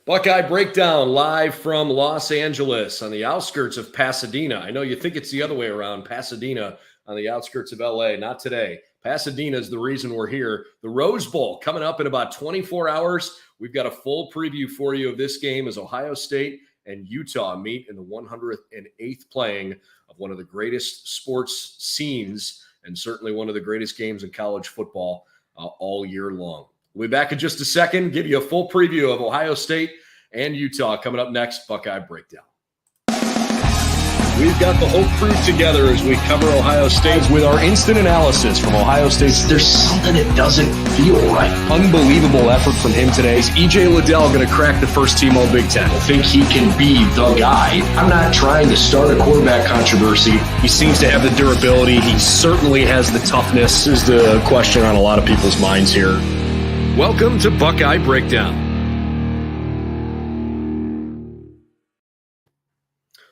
Buckeye Breakdown live from Los Angeles on the outskirts of Pasadena. I know you think it's the other way around, Pasadena on the outskirts of LA. Not today. Pasadena is the reason we're here. The Rose Bowl coming up in about 24 hours. We've got a full preview for you of this game as Ohio State and Utah meet in the 108th playing of one of the greatest sports scenes and certainly one of the greatest games in college football all year long. We'll be back in just a second, give you a full preview of Ohio State and Utah coming up next, Buckeye Breakdown. We've got the whole crew together as we cover Ohio State with our instant analysis from Ohio State. There's something that doesn't feel right. Unbelievable effort from him today. Is E.J. Liddell going to crack the first team All Big Ten? I think he can be the guy. I'm not trying to start a quarterback controversy. He seems to have the durability. He certainly has the toughness. This is the question on a lot of people's minds here. Welcome to Buckeye Breakdown.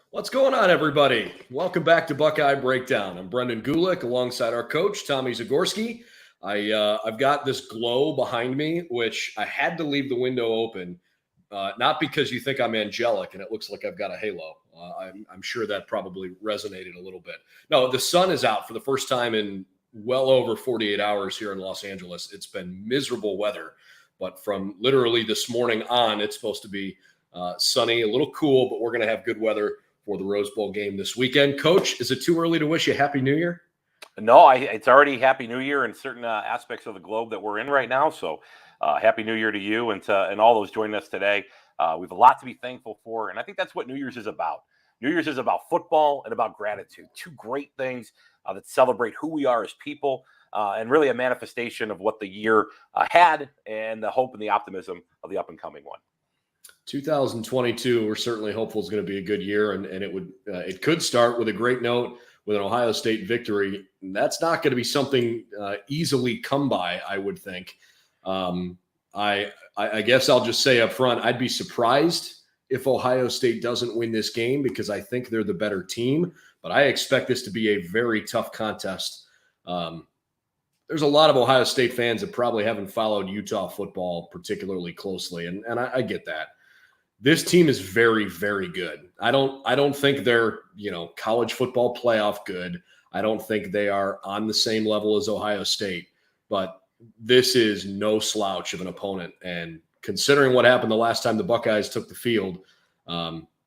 What's going on, everybody? Welcome back to Buckeye Breakdown. I'm Brendan Gulick alongside our coach, Tommy Zagorski. I've got this glow behind me, which I had to leave the window open, not because you think I'm angelic and it looks like I've got a halo. I'm sure that probably resonated a little bit. No, the sun is out for the first time in well over 48 hours here in Los Angeles. It's been miserable weather, but from literally this morning on, it's supposed to be sunny, a little cool, but we're going to have good weather for the Rose Bowl game this weekend. Coach, is it too early to wish you Happy New Year? No, it's already Happy New Year in certain aspects of the globe that we're in right now. So Happy New Year to you and all those joining us today. We have a lot to be thankful for, and I think that's what New Year's is about. New Year's is about football and about gratitude. Two great things that celebrate who we are as people and really a manifestation of what the year had and the hope and the optimism of the up-and-coming one. 2022, we're certainly hopeful is going to be a good year, and it could start with a great note with an Ohio State victory. And that's not going to be something easily come by, I would think. I guess I'll just say up front, I'd be surprised if Ohio State doesn't win this game because I think they're the better team, but I expect this to be a very tough contest. There's a lot of Ohio State fans that probably haven't followed Utah football particularly closely, and I get that. This team is very, very good. I don't think they're, college football playoff good. I don't think they are on the same level as Ohio State, but this is no slouch of an opponent. And considering what happened the last time the Buckeyes took the field,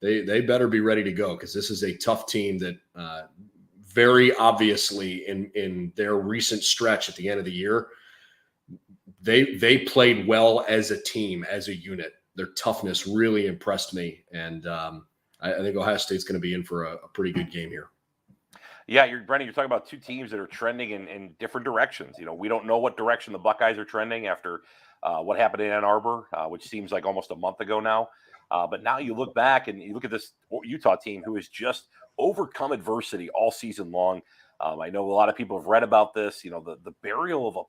they better be ready to go because this is a tough team that very obviously in their recent stretch at the end of the year, they played well as a team, as a unit. Their toughness really impressed me, and I think Ohio State's going to be in for a pretty good game here. Yeah, Brendan, you're talking about two teams that are trending in different directions. We don't know what direction the Buckeyes are trending after what happened in Ann Arbor, which seems like almost a month ago now. But now you look back and you look at this Utah team who has just overcome adversity all season long. I know a lot of people have read about this, the burial of of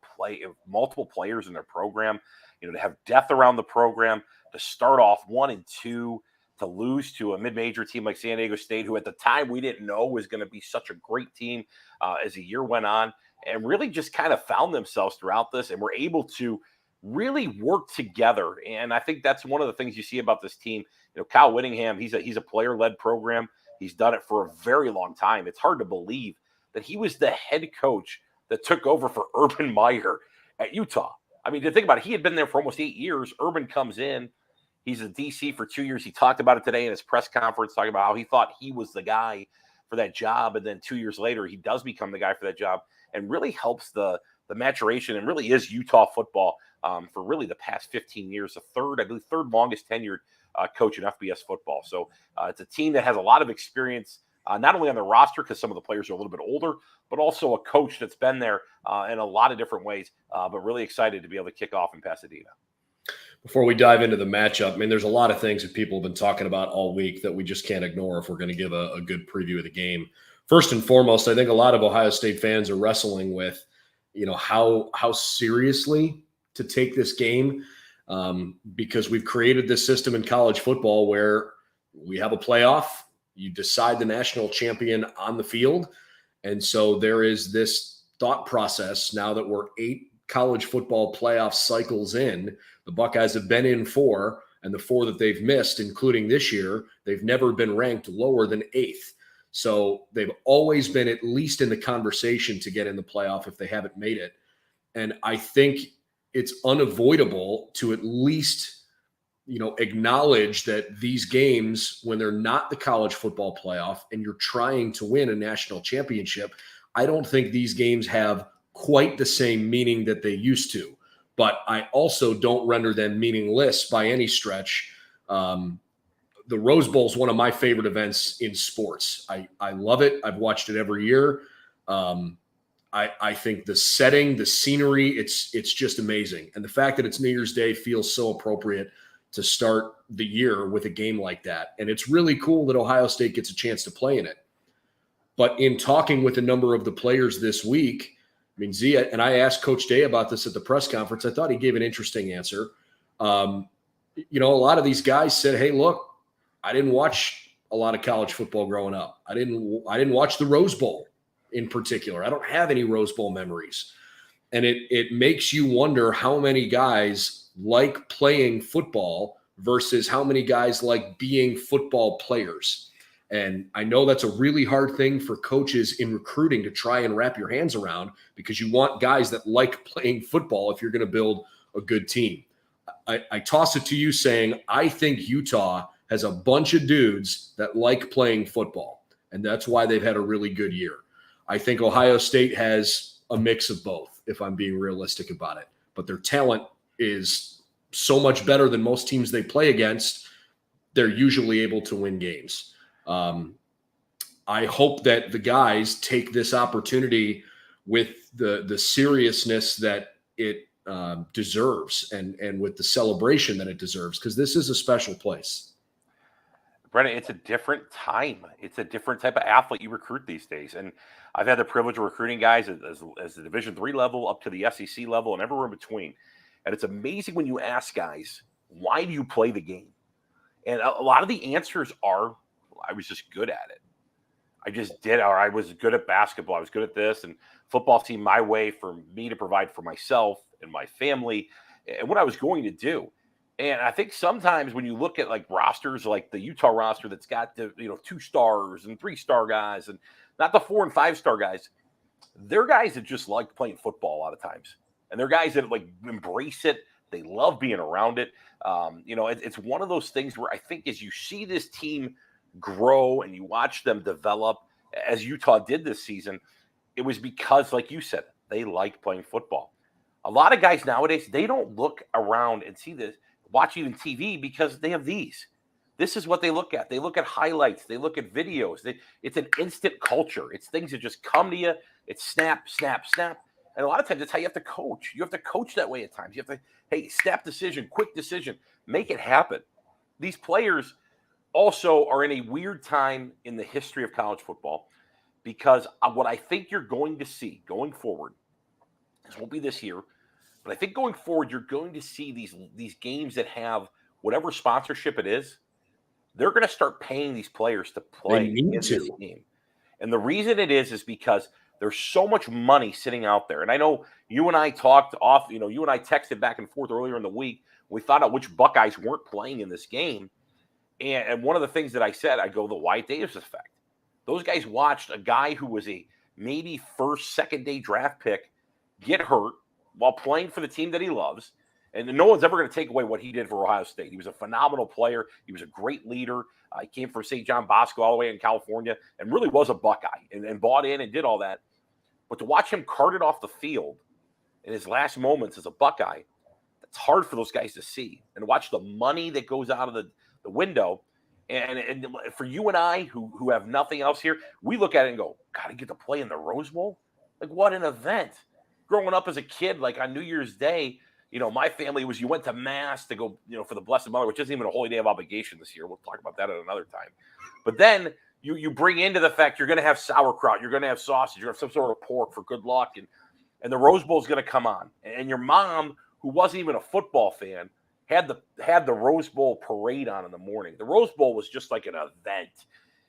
multiple players in their program, to have death around the program, to start off 1-2, to lose to a mid-major team like San Diego State, who at the time we didn't know was going to be such a great team as the year went on, and really just kind of found themselves throughout this and were able to really work together. And I think that's one of the things you see about this team. Kyle Whittingham, he's a player-led program. He's done it for a very long time. It's hard to believe that he was the head coach that took over for Urban Meyer at Utah. I mean, to think about it, he had been there for almost 8 years. Urban comes in. He's a DC for 2 years. He talked about it today in his press conference, talking about how he thought he was the guy for that job. And then 2 years later, he does become the guy for that job and really helps the maturation and really is Utah football for really the past 15 years, the third longest tenured coach in FBS football. So it's a team that has a lot of experience, not only on the roster because some of the players are a little bit older, but also a coach that's been there in a lot of different ways, but really excited to be able to kick off in Pasadena. Before we dive into the matchup, I mean, there's a lot of things that people have been talking about all week that we just can't ignore if we're going to give a good preview of the game. First and foremost, I think a lot of Ohio State fans are wrestling with, how seriously to take this game because we've created this system in college football where we have a playoff, you decide the national champion on the field. And so there is this thought process now that we're 8 college football playoff cycles in. The Buckeyes have been in 4, And the 4 that they've missed, including this year, they've never been ranked lower than 8th. So they've always been at least in the conversation to get in the playoff if they haven't made it. And I think it's unavoidable to at least, acknowledge that these games, when they're not the college football playoff and you're trying to win a national championship, I don't think these games have quite the same meaning that they used to. But I also don't render them meaningless by any stretch. The Rose Bowl is one of my favorite events in sports. I love it. I've watched it every year. I think the setting, the scenery, it's just amazing. And the fact that it's New Year's Day feels so appropriate to start the year with a game like that. And it's really cool that Ohio State gets a chance to play in it. But in talking with a number of the players this week, I mean, Zia, and I asked Coach Day about this at the press conference. I thought he gave an interesting answer. A lot of these guys said, hey, look, I didn't watch a lot of college football growing up. I didn't watch the Rose Bowl in particular. I don't have any Rose Bowl memories. And it makes you wonder how many guys like playing football versus how many guys like being football players. And I know that's a really hard thing for coaches in recruiting to try and wrap your hands around, because you want guys that like playing football if you're going to build a good team. I toss it to you saying, I think Utah has a bunch of dudes that like playing football, and that's why they've had a really good year. I think Ohio State has a mix of both, if I'm being realistic about it. But their talent is so much better than most teams they play against. They're usually able to win games. I hope that the guys take this opportunity with the seriousness that it deserves and with the celebration that it deserves, because this is a special place. Brennan, it's a different time. It's a different type of athlete you recruit these days. And I've had the privilege of recruiting guys as the Division III level up to the SEC level and everywhere in between. And it's amazing when you ask guys, why do you play the game? And a lot of the answers are, I was just good at it. I just did, or I was good at basketball. I was good at this, and football seemed my way for me to provide for myself and my family and what I was going to do. And I think sometimes when you look at like rosters, like the Utah roster that's got the 2 stars and 3-star guys, and not the 4 and 5-star guys, they're guys that just like playing football a lot of times, and they're guys that like embrace it. They love being around it. It's one of those things where I think as you see this team grow and you watch them develop, as Utah did this season, it was because, like you said, they like playing football. A lot of guys nowadays, they don't look around and see this, watch even TV, because they have these. This is what they look at. They look at highlights. They look at videos. It's an instant culture. It's things that just come to you. It's snap, snap, snap. And a lot of times that's how you have to coach. You have to coach that way at times. You have to, hey, snap decision, quick decision, make it happen. These players also are in a weird time in the history of college football, because what I think you're going to see going forward, this won't be this year, but I think going forward, you're going to see these games that have whatever sponsorship it is, they're going to start paying these players to play in this game. And the reason it is because there's so much money sitting out there. And I know you and I talked off, you and I texted back and forth earlier in the week. We found out which Buckeyes weren't playing in this game. And one of the things that I said, I go, the Wyatt Davis effect. Those guys watched a guy who was a maybe first, second day draft pick get hurt while playing for the team that he loves. And no one's ever going to take away what he did for Ohio State. He was a phenomenal player. He was a great leader. He came from St. John Bosco all the way in California and really was a Buckeye and bought in and did all that. But to watch him carted off the field in his last moments as a Buckeye, that's hard for those guys to see. And watch the money that goes out of the window. And for you and I, who have nothing else here, we look at it and go, God, I get to play in the Rose Bowl? Like, what an event. Growing up as a kid, like on New Year's Day, my family you went to Mass to go, for the Blessed Mother, which isn't even a holy day of obligation this year. We'll talk about that at another time. But then you bring into the fact you're going to have sauerkraut, you're going to have sausage, you're going to have some sort of pork for good luck, and the Rose Bowl is going to come on. And your mom, who wasn't even a football fan, had the Rose Bowl parade on in the morning. The Rose Bowl was just like an event,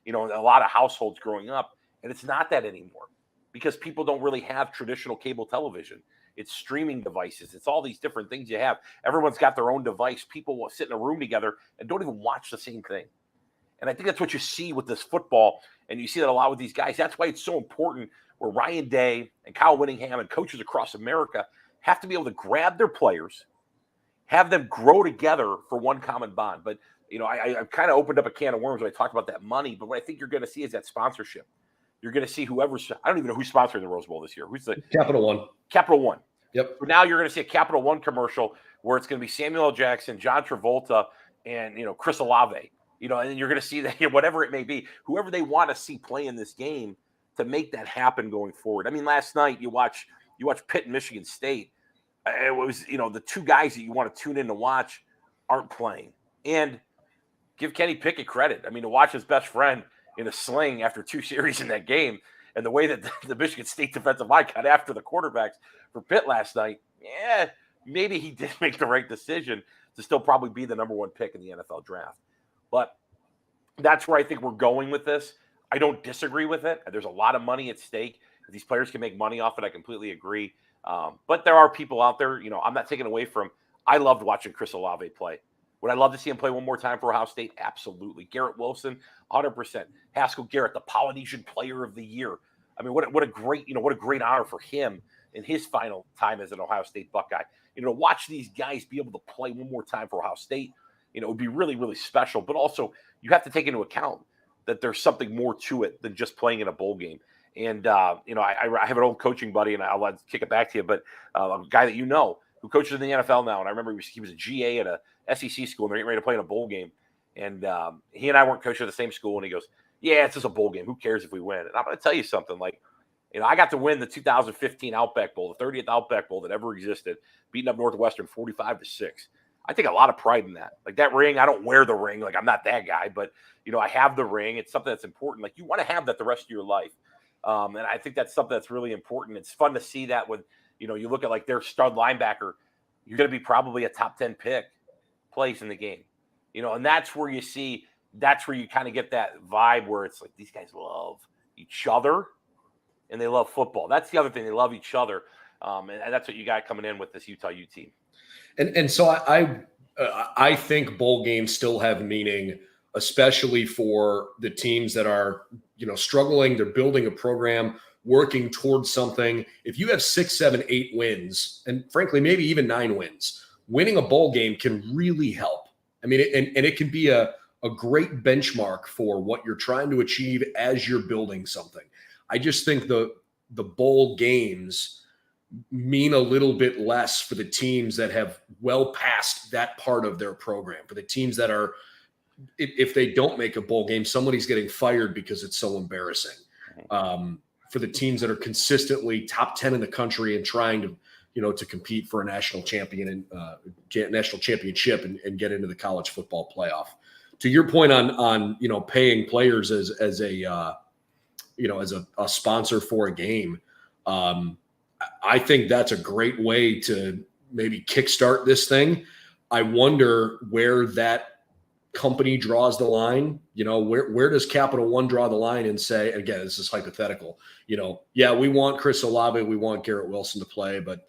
in a lot of households growing up, and it's not that anymore because people don't really have traditional cable television. It's streaming devices. It's all these different things you have. Everyone's got their own device. People will sit in a room together and don't even watch the same thing. And I think that's what you see with this football. And you see that a lot with these guys. That's why it's so important where Ryan Day and Kyle Whittingham and coaches across America have to be able to grab their players, have them grow together for one common bond. But, I kind of opened up a can of worms when I talked about that money. But what I think you're going to see is that sponsorship. You're going to see whoever's – I don't even know who's sponsoring the Rose Bowl this year. Who's the – Capital One. Capital One. Yep. So now you're going to see a Capital One commercial where it's going to be Samuel L. Jackson, John Travolta, and, Chris Olave. And then you're going to see that whatever it may be, whoever they want to see play in this game to make that happen going forward. I mean, last night you watch Pitt and Michigan State. It was, the two guys that you want to tune in to watch aren't playing. And give Kenny Pickett credit. I mean, to watch his best friend in a sling after 2 series in that game, and the way that the Michigan State defensive line got after the quarterbacks for Pitt last night, maybe he did make the right decision to still probably be the number 1 pick in the NFL draft. But that's where I think we're going with this. I don't disagree with it. There's a lot of money at stake. If these players can make money off it, I completely agree. But there are people out there, I'm not taking away from. I loved watching Chris Olave play. Would I love to see him play one more time for Ohio State? Absolutely. Garrett Wilson, 100%. Haskell Garrett, the Polynesian Player of the Year. I mean, what a great honor for him in his final time as an Ohio State Buckeye. To watch these guys be able to play one more time for Ohio State, it would be really, really special. But also, you have to take into account that there's something more to it than just playing in a bowl game. And, I have an old coaching buddy, and I'll kick it back to you, but a guy that who coaches in the NFL now. And I remember he was a GA at a SEC school, and they're getting ready to play in a bowl game. And he and I weren't coaching at the same school, and he goes, yeah, it's just a bowl game. Who cares if we win? And I'm going to tell you something. I got to win the 2015 Outback Bowl, the 30th Outback Bowl that ever existed, beating up Northwestern 45-6. I take a lot of pride in that. That ring, I don't wear the ring. I'm not that guy, but, I have the ring. It's something that's important. You want to have that the rest of your life. And I think that's something that's really important. It's fun to see that when, you look at their stud linebacker, you're going to be probably a top 10 pick, plays in the game, and that's where you kind of get that vibe where it's these guys love each other and they love football. That's the other thing. They love each other. And that's what you got coming in with this Utah Ute team. And so I think bowl games still have meaning, especially for the teams that are, struggling. They're building a program, working towards something. If you have 6, 7, 8 wins, and frankly, maybe even 9 wins, winning a bowl game can really help. I mean, and it can be a great benchmark for what you're trying to achieve as you're building something. I just think the bowl games mean a little bit less for the teams that have well past that part of their program. For the teams that are, if they don't make a bowl game, somebody's getting fired because it's so embarrassing. For the teams that are consistently top 10 in the country and trying to, to compete for a national championship and get into the college football playoff. To your point on paying players as a sponsor for a game, I think that's a great way to maybe kickstart this thing. I wonder where that company draws the line. Where does Capital One draw the line and say, again, this is hypothetical, we want Chris Olave, we want Garrett Wilson to play, but,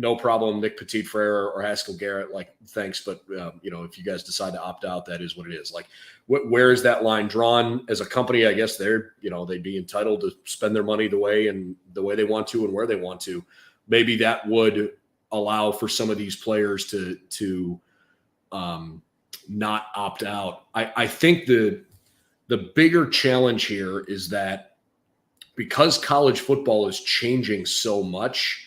no problem, Nick Petit-Frere or Haskell Garrett, thanks. But, if you guys decide to opt out, that is what it is. Where is that line drawn? As a company, I guess they'd be entitled to spend their money the way they want to and where they want to. Maybe that would allow for some of these players to not opt out. I think the bigger challenge here is that because college football is changing so much,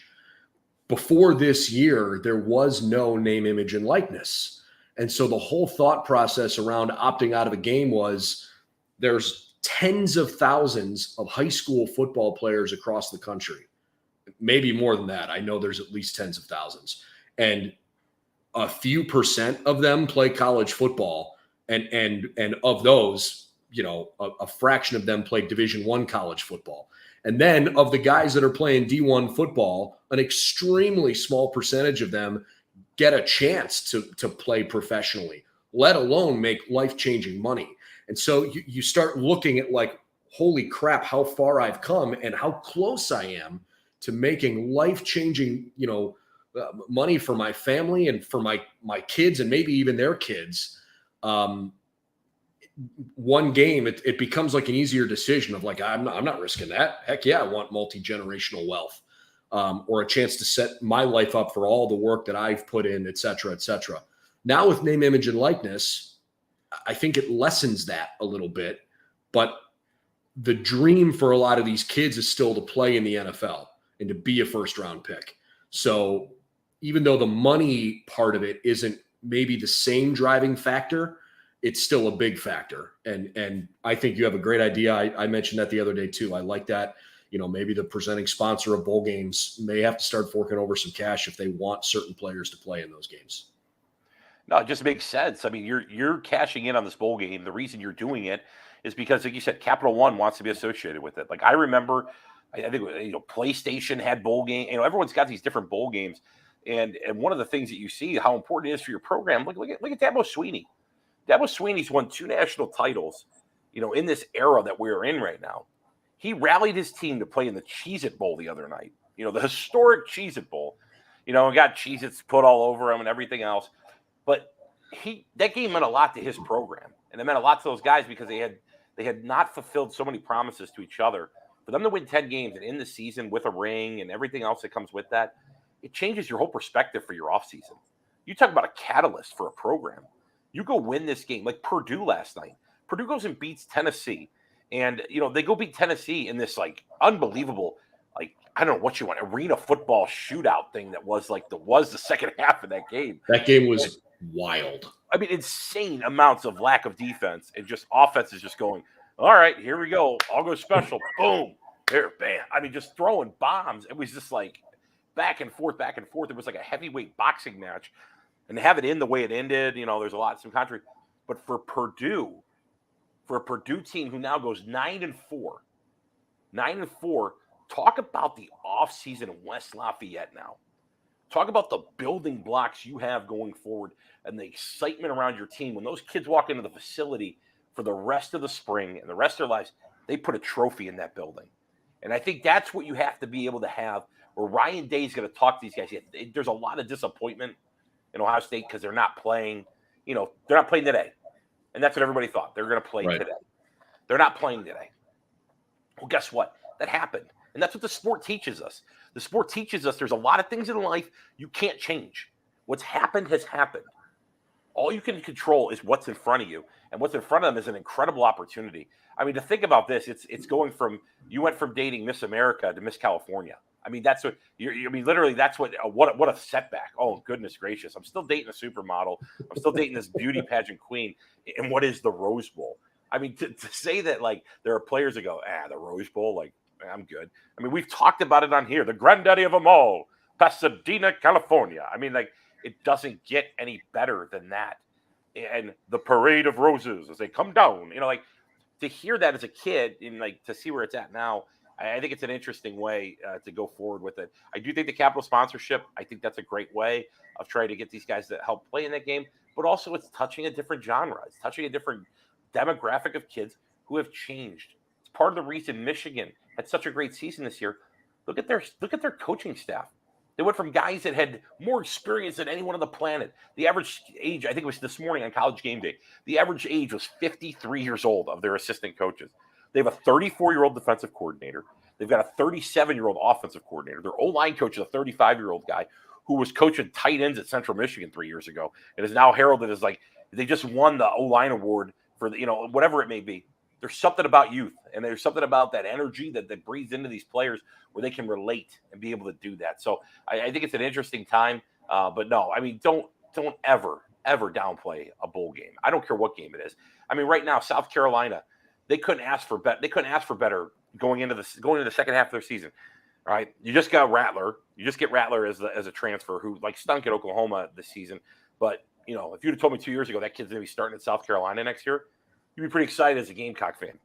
before this year, there was no name, image, and likeness. And so the whole thought process around opting out of a game was there's tens of thousands of high school football players across the country, maybe more than that. I know there's at least tens of thousands. And a few % of them play college football. And of those, a fraction of them play Division I college football. And then of the guys that are playing D1 football, an extremely small percentage of them get a chance to play professionally, let alone make life-changing money. And so you start looking at holy crap, how far I've come and how close I am to making life-changing, money for my family and for my kids and maybe even their kids. One game, it becomes like an easier decision of like, I'm not risking that. Heck yeah, I want multi-generational wealth, or a chance to set my life up for all the work that I've put in, et cetera, et cetera. Now with name, image, and likeness, I think it lessens that a little bit, but the dream for a lot of these kids is still to play in the NFL and to be a first-round pick. So even though the money part of it isn't maybe the same driving factor, it's still a big factor. And I think you have a great idea. I mentioned that the other day too. I like that. Maybe the presenting sponsor of bowl games may have to start forking over some cash if they want certain players to play in those games. No, it just makes sense. I mean, you're cashing in on this bowl game. The reason you're doing it is because, like you said, Capital One wants to be associated with it. Like I remember, I think PlayStation had bowl game. Everyone's got these different bowl games, and one of the things that you see how important it is for your program. Look at Dabo Swinney. Dabo Swinney's won 2 national titles. In this era that we're in right now, he rallied his team to play in the Cheez-It Bowl the other night. The historic Cheez-It Bowl. And got Cheez-Its put all over him and everything else. But that game meant a lot to his program, and it meant a lot to those guys because they had not fulfilled so many promises to each other. For them to win 10 games and end the season with a ring and everything else that comes with that, it changes your whole perspective for your offseason. You talk about a catalyst for a program. You go win this game like Purdue last night. Purdue goes and beats Tennessee, and they go beat Tennessee in this like unbelievable, like I don't know what you want, arena football shootout thing that was like the second half of that game. That game was wild. I mean, insane amounts of lack of defense and just offense is just going, all right, here we go. I'll go special. Boom. There, bam. I mean, just throwing bombs. It was just like back and forth, back and forth. It was like a heavyweight boxing match. And to have it end the way it ended, there's some controversy. But for a Purdue team who now goes 9-4, talk about the offseason in West Lafayette now. Talk about the building blocks you have going forward and the excitement around your team. When those kids walk into the facility for the rest of the spring and the rest of their lives, they put a trophy in that building. And I think that's what you have to be able to have, where Ryan Day's going to talk to these guys. There's a lot of disappointment in Ohio State because they're not playing, they're not playing today. And that's what everybody thought. They're going to play today. They're not playing today. Well, guess what? That happened. And that's what the sport teaches us. The sport teaches us there's a lot of things in life you can't change. What's happened has happened. All you can control is what's in front of you. And what's in front of them is an incredible opportunity. I mean, to think about this, it's going from, you went from dating Miss America to Miss California. I mean, that's what literally that's what a setback. Oh, goodness gracious. I'm still dating a supermodel. I'm still dating this beauty pageant queen. And what is the Rose Bowl? I mean, to say that, like, there are players that go, the Rose Bowl, like, I'm good. I mean, we've talked about it on here. The granddaddy of them all, Pasadena, California. I mean, like, it doesn't get any better than that. And the parade of roses as they come down, like, to hear that as a kid and, like, to see where it's at now, I think it's an interesting way to go forward with it. I do think the capital sponsorship, I think that's a great way of trying to get these guys to help play in that game. But also it's touching a different genre. It's touching a different demographic of kids who have changed. It's part of the reason Michigan had such a great season this year. Look at their coaching staff. They went from guys that had more experience than anyone on the planet. The average age, I think it was this morning on College Game Day, the average age was 53 years old of their assistant coaches. They have a 34-year-old defensive coordinator. They've got a 37-year-old offensive coordinator. Their O-line coach is a 35-year-old guy who was coaching tight ends at Central Michigan 3 years ago and is now heralded as, like, they just won the O-line award for the, whatever it may be. There's something about youth, and there's something about that energy that breathes into these players where they can relate and be able to do that. So I think it's an interesting time. But no, I mean, don't ever downplay a bowl game. I don't care what game it is. I mean, right now, South Carolina, they couldn't ask for better going into the second half of their season. All right, you just got Rattler. You just get Rattler as a transfer who, like, stunk at Oklahoma this season. But if you'd have told me 2 years ago that kid's going to be starting at South Carolina next year, you'd be pretty excited as a Gamecock fan.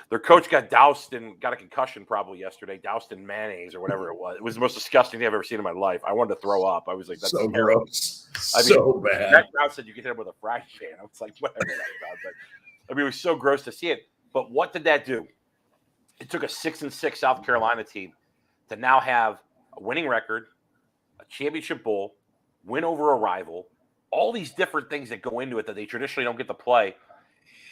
Their coach got doused and got a concussion probably yesterday, doused in mayonnaise or whatever it was. It was the most disgusting thing I've ever seen in my life. I wanted to throw up. I was like, that's so terrible. Gross. So bad. That crowd said you get hit him with a frying pan. I was like, whatever that about. But I mean, it was so gross to see it. But what did that do? It took a 6-6 South Carolina team to now have a winning record, a championship bowl, win over a rival, all these different things that go into it that they traditionally don't get to play.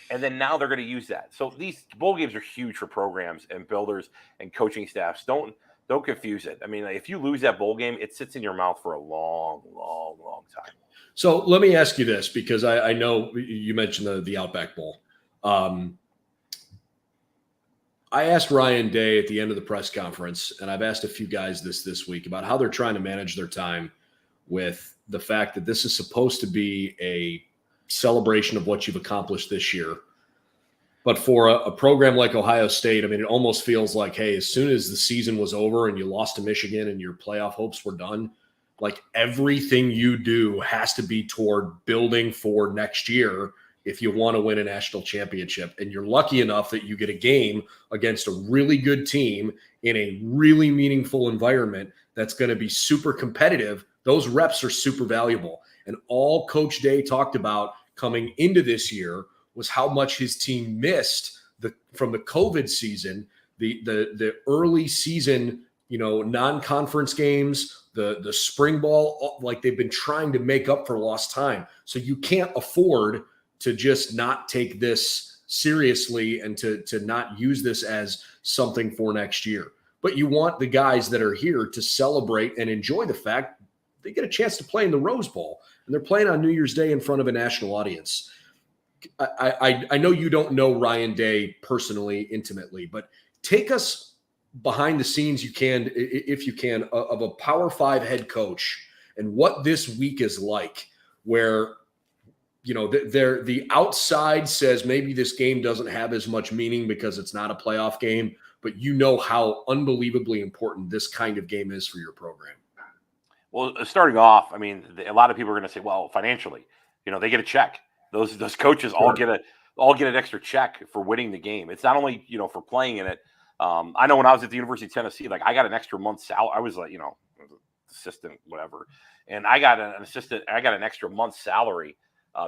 And then now they're going to use that. So these bowl games are huge for programs and builders and coaching staffs. Don't confuse it. I mean, if you lose that bowl game, it sits in your mouth for a long, long, long time. So let me ask you this, because I know you mentioned the Outback Bowl. I asked Ryan Day at the end of the press conference, and I've asked a few guys this week about how they're trying to manage their time with the fact that this is supposed to be a celebration of what you've accomplished this year. But for a program like Ohio State, I mean, it almost feels like, hey, as soon as the season was over and you lost to Michigan and your playoff hopes were done, like everything you do has to be toward building for next year if you want to win a national championship. And you're lucky enough that you get a game against a really good team in a really meaningful environment that's going to be super competitive. Those reps are super valuable. And all Coach Day talked about coming into this year was how much his team missed from the COVID season, the early season, non-conference games, the spring ball, like they've been trying to make up for lost time. So you can't afford to just not take this seriously and to not use this as something for next year. But you want the guys that are here to celebrate and enjoy the fact they get a chance to play in the Rose Bowl, and they're playing on New Year's Day in front of a national audience. I know you don't know Ryan Day personally, intimately, but take us behind the scenes if you can, of a Power 5 head coach and what this week is like, where the outside says maybe this game doesn't have as much meaning because it's not a playoff game, but you know how unbelievably important this kind of game is for your program. Well, starting off, I mean, a lot of people are going to say, well, financially, they get a check. Those coaches all get an extra check for winning the game. It's not only, for playing in it. I know when I was at the University of Tennessee, like I got an extra month's salary. I was like, assistant, whatever. And I got an extra month's salary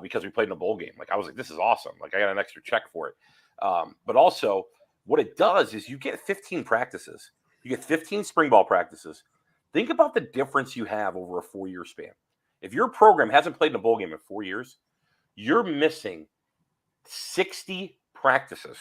because we played in a bowl game. Like I was like, this is awesome. Like I got an extra check for it. But also what it does is you get 15 practices. You get 15 spring ball practices. Think about the difference you have over a 4-year span. If your program hasn't played in a bowl game in 4 years, you're missing 60 practices.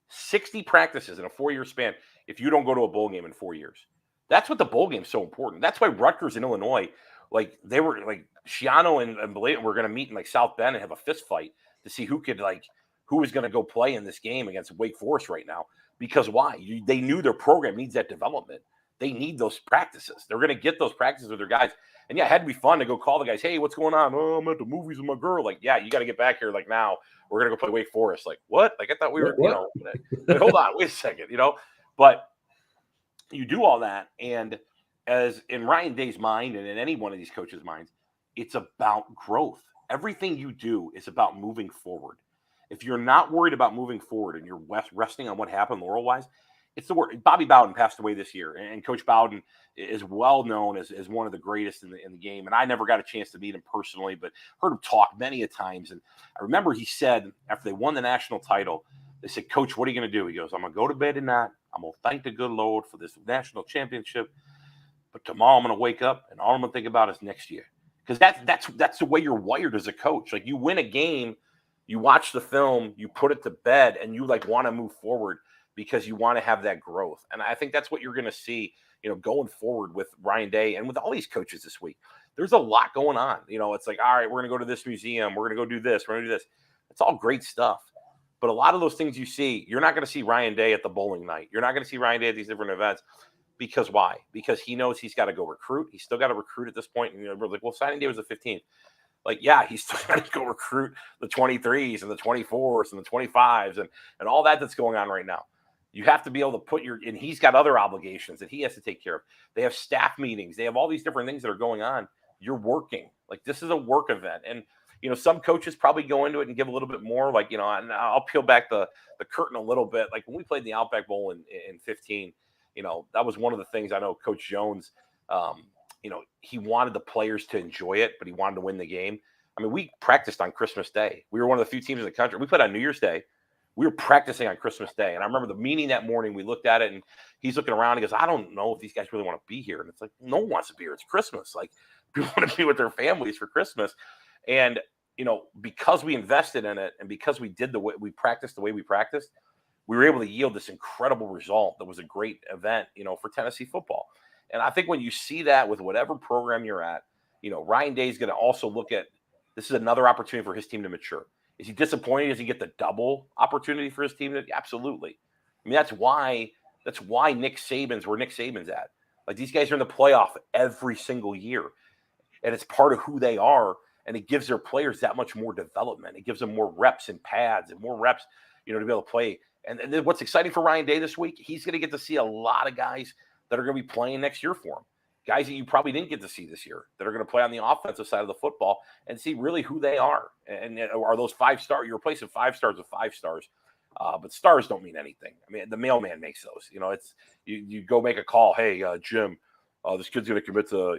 60 practices in a 4-year span if you don't go to a bowl game in 4 years. That's what the bowl game is so important. That's why Rutgers and Illinois, like they were like Schiano and Blayton were going to meet in like South Bend and have a fist fight to see who was going to go play in this game against Wake Forest right now. Because why? They knew their program needs that development. They need those practices. They're going to get those practices with their guys. And yeah, it had to be fun to go call the guys. Hey, what's going on? Oh, I'm at the movies with my girl. Like, yeah, you got to get back here. Like now we're going to go play Wake Forest. Like what? Like I thought we were, like, hold on, wait a second, but you do all that. And as in Ryan Day's mind and in any one of these coaches' minds, it's about growth. Everything you do is about moving forward. If you're not worried about moving forward and you're resting on what happened Laurel-wise, it's the word. Bobby Bowden passed away this year, and Coach Bowden is well known as one of the greatest in the game. And I never got a chance to meet him personally, but heard him talk many a times. And I remember he said after they won the national title, they said, "Coach, what are you going to do?" He goes, "I'm going to go to bed tonight. I'm going to thank the good Lord for this national championship. But tomorrow I'm going to wake up and all I'm going to think about is next year." Because that's the way you're wired as a coach. Like you win a game, you watch the film, you put it to bed, and you like want to move forward because you want to have that growth. And I think that's what you're going to see, going forward with Ryan Day and with all these coaches this week. There's a lot going on. It's like, all right, we're going to go to this museum. We're going to go do this. We're going to do this. It's all great stuff. But a lot of those things you see, you're not going to see Ryan Day at the bowling night. You're not going to see Ryan Day at these different events. Because why? Because he knows he's got to go recruit. He's still got to recruit at this point. And we're like, well, signing day was the 15th. Like, yeah, he's still got to go recruit the 23s and the 24s and the 25s and all that's going on right now. You have to be able to and he's got other obligations that he has to take care of. They have staff meetings. They have all these different things that are going on. You're working. Like, this is a work event. And, some coaches probably go into it and give a little bit more. Like, and I'll peel back the curtain a little bit. Like, when we played the Outback Bowl in 15, that was one of the things I know Coach Jones, he wanted the players to enjoy it, but he wanted to win the game. I mean, we practiced on Christmas Day. We were one of the few teams in the country. We played on New Year's Day. We were practicing on Christmas Day. And I remember the meeting that morning, we looked at it and he's looking around. He goes, I don't know if these guys really want to be here. And it's like, no one wants to be here. It's Christmas. Like, people want to be with their families for Christmas. And, because we invested in it and because we did we practiced the way we practiced, we were able to yield this incredible result that was a great event, for Tennessee football. And I think when you see that with whatever program you're at, Ryan Day is going to also look at this is another opportunity for his team to mature. Is he disappointed? Does he get the double opportunity for his team? Absolutely. I mean, that's why Nick Saban's where Nick Saban's at. Like, these guys are in the playoff every single year, and it's part of who they are. And it gives their players that much more development. It gives them more reps and pads and more reps, to be able to play. And then what's exciting for Ryan Day this week, he's going to get to see a lot of guys that are going to be playing next year for him. Guys that you probably didn't get to see this year that are going to play on the offensive side of the football and see really who they are. And are those 5-star? You're replacing 5 stars with 5 stars. But stars don't mean anything. I mean, the mailman makes those. It's you go make a call. Hey, Jim, this kid's going to commit to,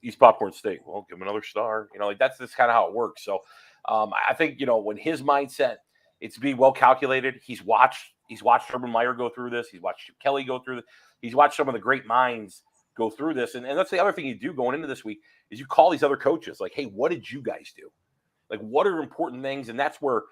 East Popcorn State. Well, give him another star. That's just kind of how it works. So I think, when his mindset, it's to be well calculated. He's watched Urban Meyer go through this. He's watched Chip Kelly go through this. He's watched some of the great minds go through this. And that's the other thing you do going into this week is you call these other coaches like, hey, what did you guys do? Like, what are important things? And that's where,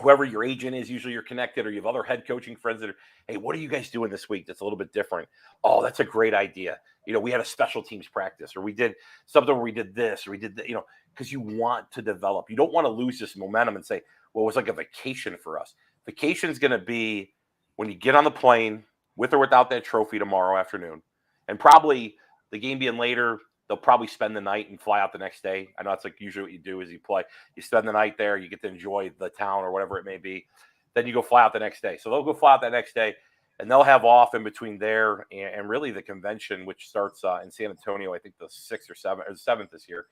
whoever your agent is, usually you're connected, or you have other head coaching friends that are, hey, what are you guys doing this week that's a little bit different? Oh, that's a great idea. We had a special teams practice, or we did something where we did this, or we did that, because you want to develop. You don't want to lose this momentum and say, well, it was like a vacation for us. Vacation is going to be when you get on the plane with or without that trophy tomorrow afternoon. And probably the game being later, they'll probably spend the night and fly out the next day. I know that's like usually what you do is you spend the night there, you get to enjoy the town or whatever it may be. Then you go fly out the next day. So they'll go fly out that next day, and they'll have off in between there and really the convention, which starts in San Antonio, I think the 6th or 7th or 7th this year.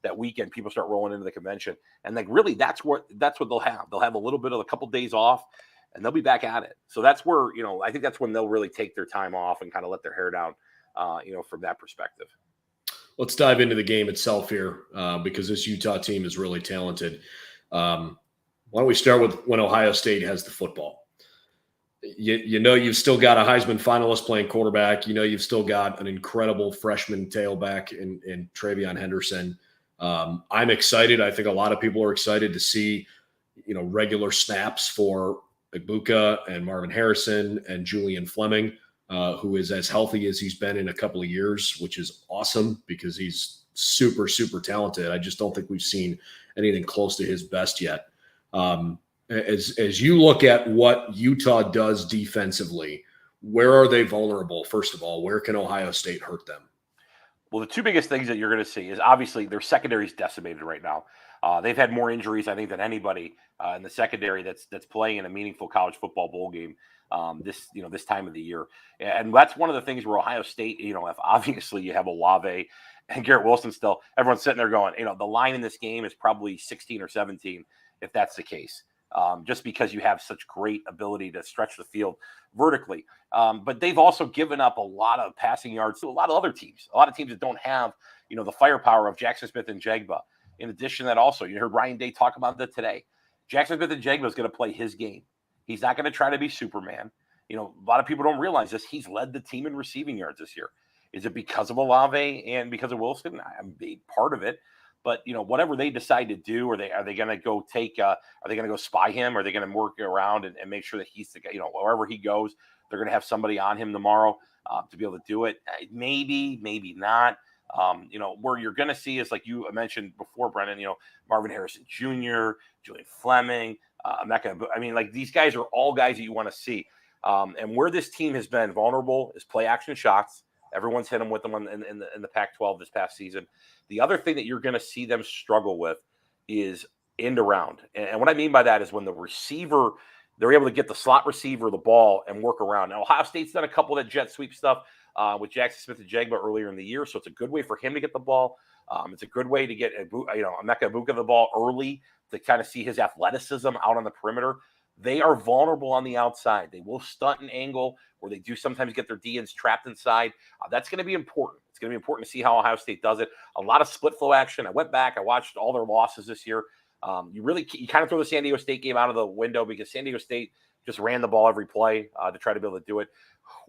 That weekend, people start rolling into the convention. And like, really, that's what they'll have. They'll have a little bit of a couple days off, and they'll be back at it. So that's where, I think that's when they'll really take their time off and kind of let their hair down, from that perspective. Let's dive into the game itself here because this Utah team is really talented. Why don't we start with when Ohio State has the football? You've still got a Heisman finalist playing quarterback. You've still got an incredible freshman tailback in Travion Henderson. I'm excited. I think a lot of people are excited to see, regular snaps for Ibuka and Marvin Harrison and Julian Fleming. Who is as healthy as he's been in a couple of years, which is awesome because he's super, super talented. I just don't think we've seen anything close to his best yet. As you look at what Utah does defensively, where are they vulnerable? First of all, where can Ohio State hurt them? Well, the two biggest things that you're going to see is obviously their secondary is decimated right now. They've had more injuries, I think, than anybody in the secondary that's playing in a meaningful college football bowl game this time of the year. And that's one of the things where Ohio State, if obviously you have Olave and Garrett Wilson still, everyone's sitting there going, the line in this game is probably 16 or 17 if that's the case. Just because you have such great ability to stretch the field vertically. But they've also given up a lot of passing yards to a lot of other teams. A lot of teams that don't have, the firepower of Jackson Smith and Jigba. In addition to that, also, you heard Ryan Day talk about that today. Jackson Smith and Jigba is going to play his game. He's not going to try to be Superman. A lot of people don't realize this. He's led the team in receiving yards this year. Is it because of Olave and because of Wilson? I'm a big part of it. But, whatever they decide to do, are they going to go are they going to go spy him? Are they going to work around and make sure that he's the guy, wherever he goes, they're going to have somebody on him tomorrow to be able to do it? Maybe, maybe not. Where you're going to see is, like you mentioned before, Brennan, Marvin Harrison Jr., Julian Fleming, these guys are all guys that you want to see. And where this team has been vulnerable is play action shots. Everyone's hit them with them in the Pac-12 this past season. The other thing that you're going to see them struggle with is end around. And what I mean by that is when the receiver, they're able to get the slot receiver the ball and work around. Now, Ohio State's done a couple of that jet sweep stuff with Jackson Smith and Jigba earlier in the year, so it's a good way for him to get the ball. It's a good way to get Emeka Ibuka the ball early to kind of see his athleticism out on the perimeter. They are vulnerable on the outside. They will stunt an angle, or they do sometimes get their DNs trapped inside. That's going to be important. It's going to be important to see how Ohio State does it. A lot of split flow action. I went back. I watched all their losses this year. You kind of throw the San Diego State game out of the window because San Diego State just ran the ball every play to try to be able to do it.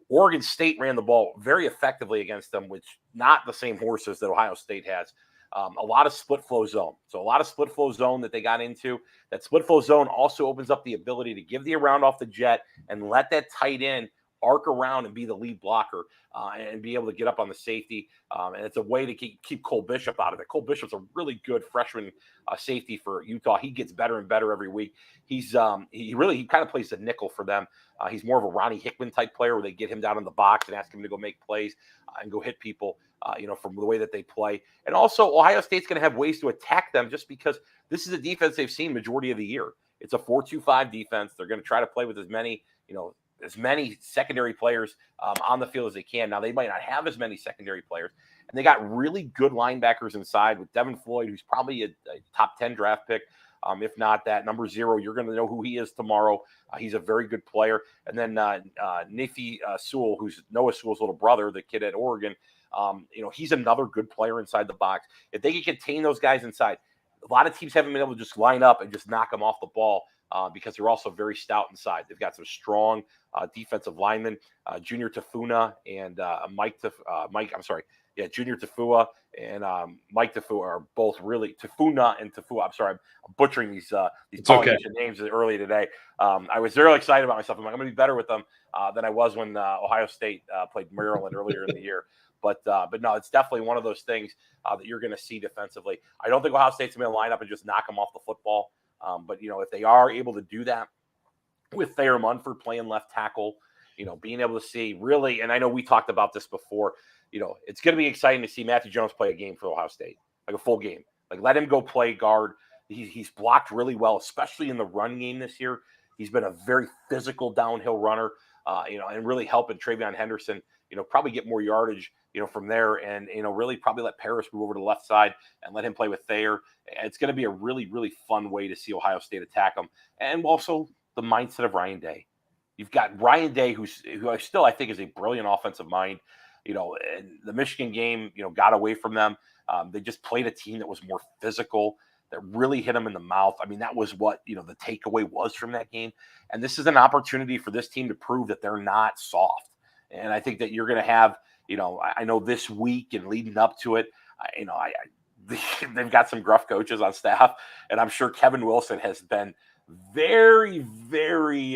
Oregon State ran the ball very effectively against them, which not the same horses that Ohio State has. A lot of split flow zone. So a lot of split flow zone that they got into. That split flow zone also opens up the ability to give the around off the jet and let that tight end arc around and be the lead blocker and be able to get up on the safety. And it's a way to keep Cole Bishop out of it. Cole Bishop's a really good freshman safety for Utah. He gets better and better every week. He kind of plays the nickel for them. He's more of a Ronnie Hickman type player where they get him down in the box and ask him to go make plays and go hit people, from the way that they play. And also Ohio State's going to have ways to attack them just because this is a defense they've seen majority of the year. It's a 4-2-5 defense. They're going to try to play with as many secondary players on the field as they can. Now, they might not have as many secondary players, and they got really good linebackers inside with Devin Floyd, who's probably a top 10 draft pick. If not that, number 0, you're going to know who he is tomorrow. He's a very good player. And then Nafi Sewell, who's Noah Sewell's little brother, the kid at Oregon, he's another good player inside the box. If they can contain those guys inside, a lot of teams haven't been able to just line up and just knock them off the ball. Because they're also very stout inside. They've got some strong defensive linemen, Junior Tafuna and Junior Tafua and Mike Tafua are both really Tafuna and Tafua. I'm sorry, I'm butchering these Polynesian names early today. I was really excited about myself. I'm going to be better with them than I was when Ohio State played Maryland earlier in the year. But no, it's definitely one of those things that you're going to see defensively. I don't think Ohio State's going to line up and just knock them off the football. But if they are able to do that with Thayer Munford playing left tackle, being able to see really, and I know we talked about this before, it's going to be exciting to see Matthew Jones play a game for Ohio State, like a full game. Like, let him go play guard. He's blocked really well, especially in the run game this year. He's been a very physical downhill runner, and really helping Travion Henderson, probably get more yardage, from there, and, really probably let Paris move over to the left side and let him play with Thayer. It's going to be a really, really fun way to see Ohio State attack them. And also the mindset of Ryan Day. You've got Ryan Day, who I think is a brilliant offensive mind. And the Michigan game, got away from them. They just played a team that was more physical, that really hit them in the mouth. I mean, that was what, the takeaway was from that game. And this is an opportunity for this team to prove that they're not soft. And I think that you're going to have, I know this week and leading up to it, they've got some gruff coaches on staff, and I'm sure Kevin Wilson has been very, very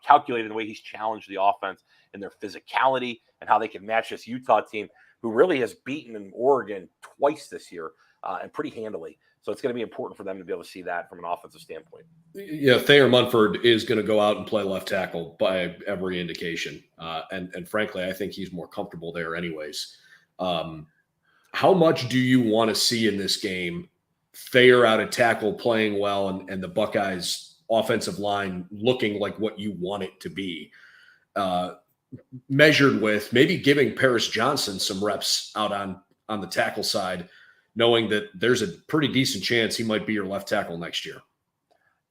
calculated in the way he's challenged the offense and their physicality and how they can match this Utah team, who really has beaten Oregon twice this year and pretty handily. So it's going to be important for them to be able to see that from an offensive standpoint. Yeah, Thayer Munford is going to go out and play left tackle by every indication. And frankly, I think he's more comfortable there anyways. How much do you want to see in this game Thayer out of tackle playing well and the Buckeyes offensive line looking like what you want it to be, measured with maybe giving Paris Johnson some reps out on the tackle side, knowing that there's a pretty decent chance he might be your left tackle next year?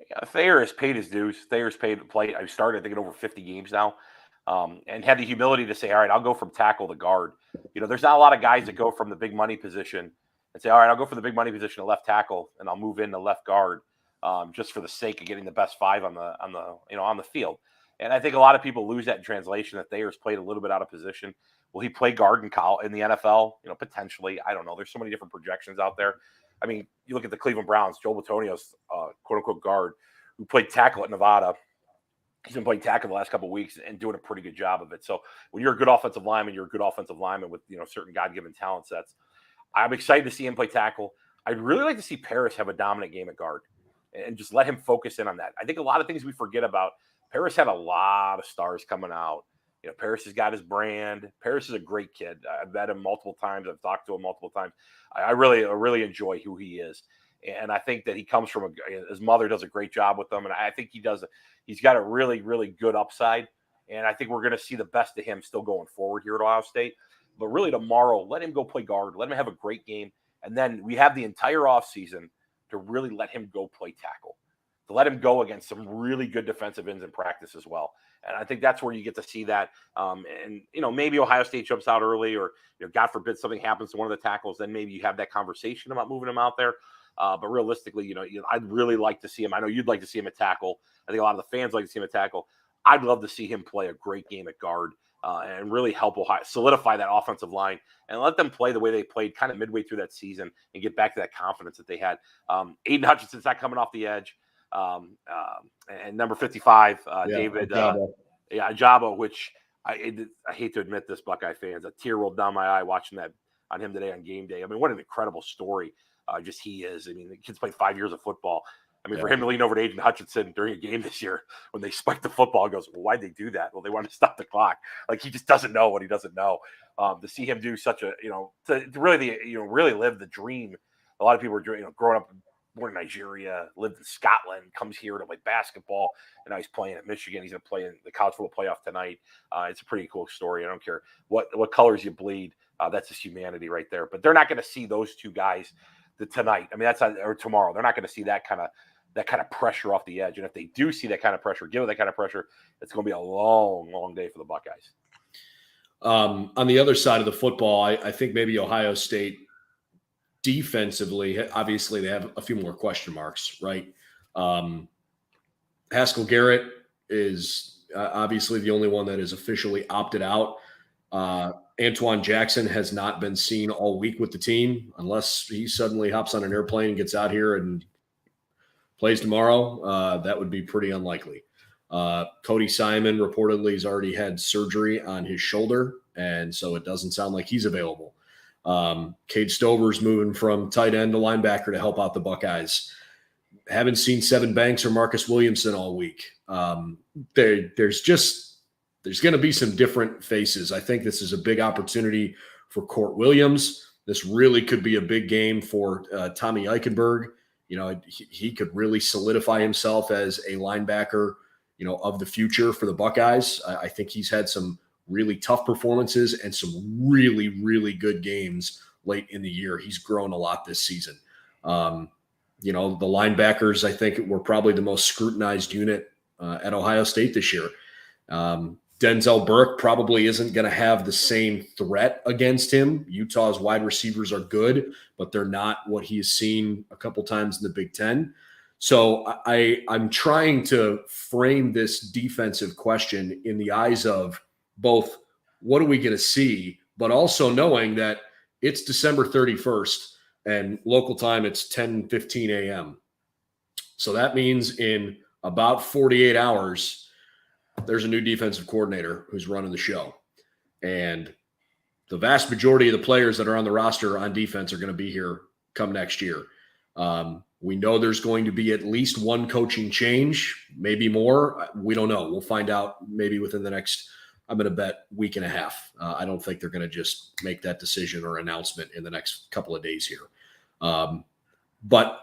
Yeah, Thayer has paid his dues. Thayer's paid to play. I've started, I think, in over 50 games now, and had the humility to say, all right, I'll go from tackle to guard. There's not a lot of guys that go from the big money position and say, all right, I'll go for the big money position of left tackle, and I'll move into left guard just for the sake of getting the best 5 on the field. And I think a lot of people lose that in translation, that Thayer's played a little bit out of position. Will he play guard in the NFL? Potentially. I don't know. There's so many different projections out there. I mean, you look at the Cleveland Browns, Joel Bitonio's quote-unquote guard, who played tackle at Nevada. He's been playing tackle the last couple of weeks and doing a pretty good job of it. So when you're a good offensive lineman, you're a good offensive lineman with, certain God-given talent sets. I'm excited to see him play tackle. I'd really like to see Paris have a dominant game at guard and just let him focus in on that. I think a lot of things we forget about. Paris had a lot of stars coming out. Paris has got his brand. Paris is a great kid. I've met him multiple times. I've talked to him multiple times. I really enjoy who he is. And I think that he comes from his mother does a great job with him. And I think he's got a really, really good upside. And I think we're going to see the best of him still going forward here at Ohio State. But really tomorrow, let him go play guard. Let him have a great game. And then we have the entire offseason to really let him go play tackle, to let him go against some really good defensive ends in practice as well. And I think that's where you get to see that. And maybe Ohio State jumps out early, or, God forbid something happens to one of the tackles, then maybe you have that conversation about moving him out there. But realistically, I'd really like to see him. I know you'd like to see him at tackle. I think a lot of the fans like to see him at tackle. I'd love to see him play a great game at guard and really help Ohio solidify that offensive line and let them play the way they played kind of midway through that season and get back to that confidence that they had. Aiden Hutchinson's not coming off the edge. And number 55, David Ajabo, which I hate to admit this, Buckeye fans, a tear rolled down my eye watching that on him today on game day. I mean, what an incredible story just he is. I mean, the kid's played 5 years of football. I mean, for him to lean over to Aiden Hutchinson during a game this year when they spiked the football and goes, well, why'd they do that? Well, they wanted to stop the clock. Like, he just doesn't know what he doesn't know. To see him do such a, to really, really live the dream. A lot of people are, growing up, born in Nigeria, lived in Scotland, comes here to play basketball, and now he's playing at Michigan. He's going to play in the college football playoff tonight. It's a pretty cool story. I don't care what colors you bleed. That's just humanity right there. But they're not going to see those two guys tonight. I mean, or tomorrow. They're not going to see that kind of pressure off the edge. And if they do see that kind of pressure, give it that kind of pressure, it's going to be a long, long day for the Buckeyes. On the other side of the football, I think maybe Ohio State defensively, obviously they have a few more question marks, right? Haskell Garrett is obviously the only one that is officially opted out. Antoine Jackson has not been seen all week with the team unless he suddenly hops on an airplane and gets out here and plays tomorrow. That would be pretty unlikely. Cody Simon reportedly has already had surgery on his shoulder, and so it doesn't sound like he's available. Cade Stover's moving from tight end to linebacker to help out the Buckeyes. Haven't seen Sevin Banks or Marcus Williamson all week. There's going to be some different faces. I think this is a big opportunity for Court Williams. This really could be a big game for Tommy Eichenberg. He could really solidify himself as a linebacker, of the future for the Buckeyes. I think he's had some really tough performances and some really, really good games late in the year. He's grown a lot this season. The linebackers, I think, were probably the most scrutinized unit at Ohio State this year. Denzel Burke probably isn't going to have the same threat against him. Utah's wide receivers are good, but they're not what he has seen a couple times in the Big Ten. So I'm trying to frame this defensive question in the eyes of both what are we going to see, but also knowing that it's December 31st and local time it's 10:15 a.m. So that means in about 48 hours, there's a new defensive coordinator who's running the show. And the vast majority of the players that are on the roster on defense are going to be here come next year. We know there's going to be at least one coaching change, maybe more. We don't know. We'll find out maybe within the next, I'm going to bet, week and a half. I don't think they're going to just make that decision or announcement in the next couple of days here. But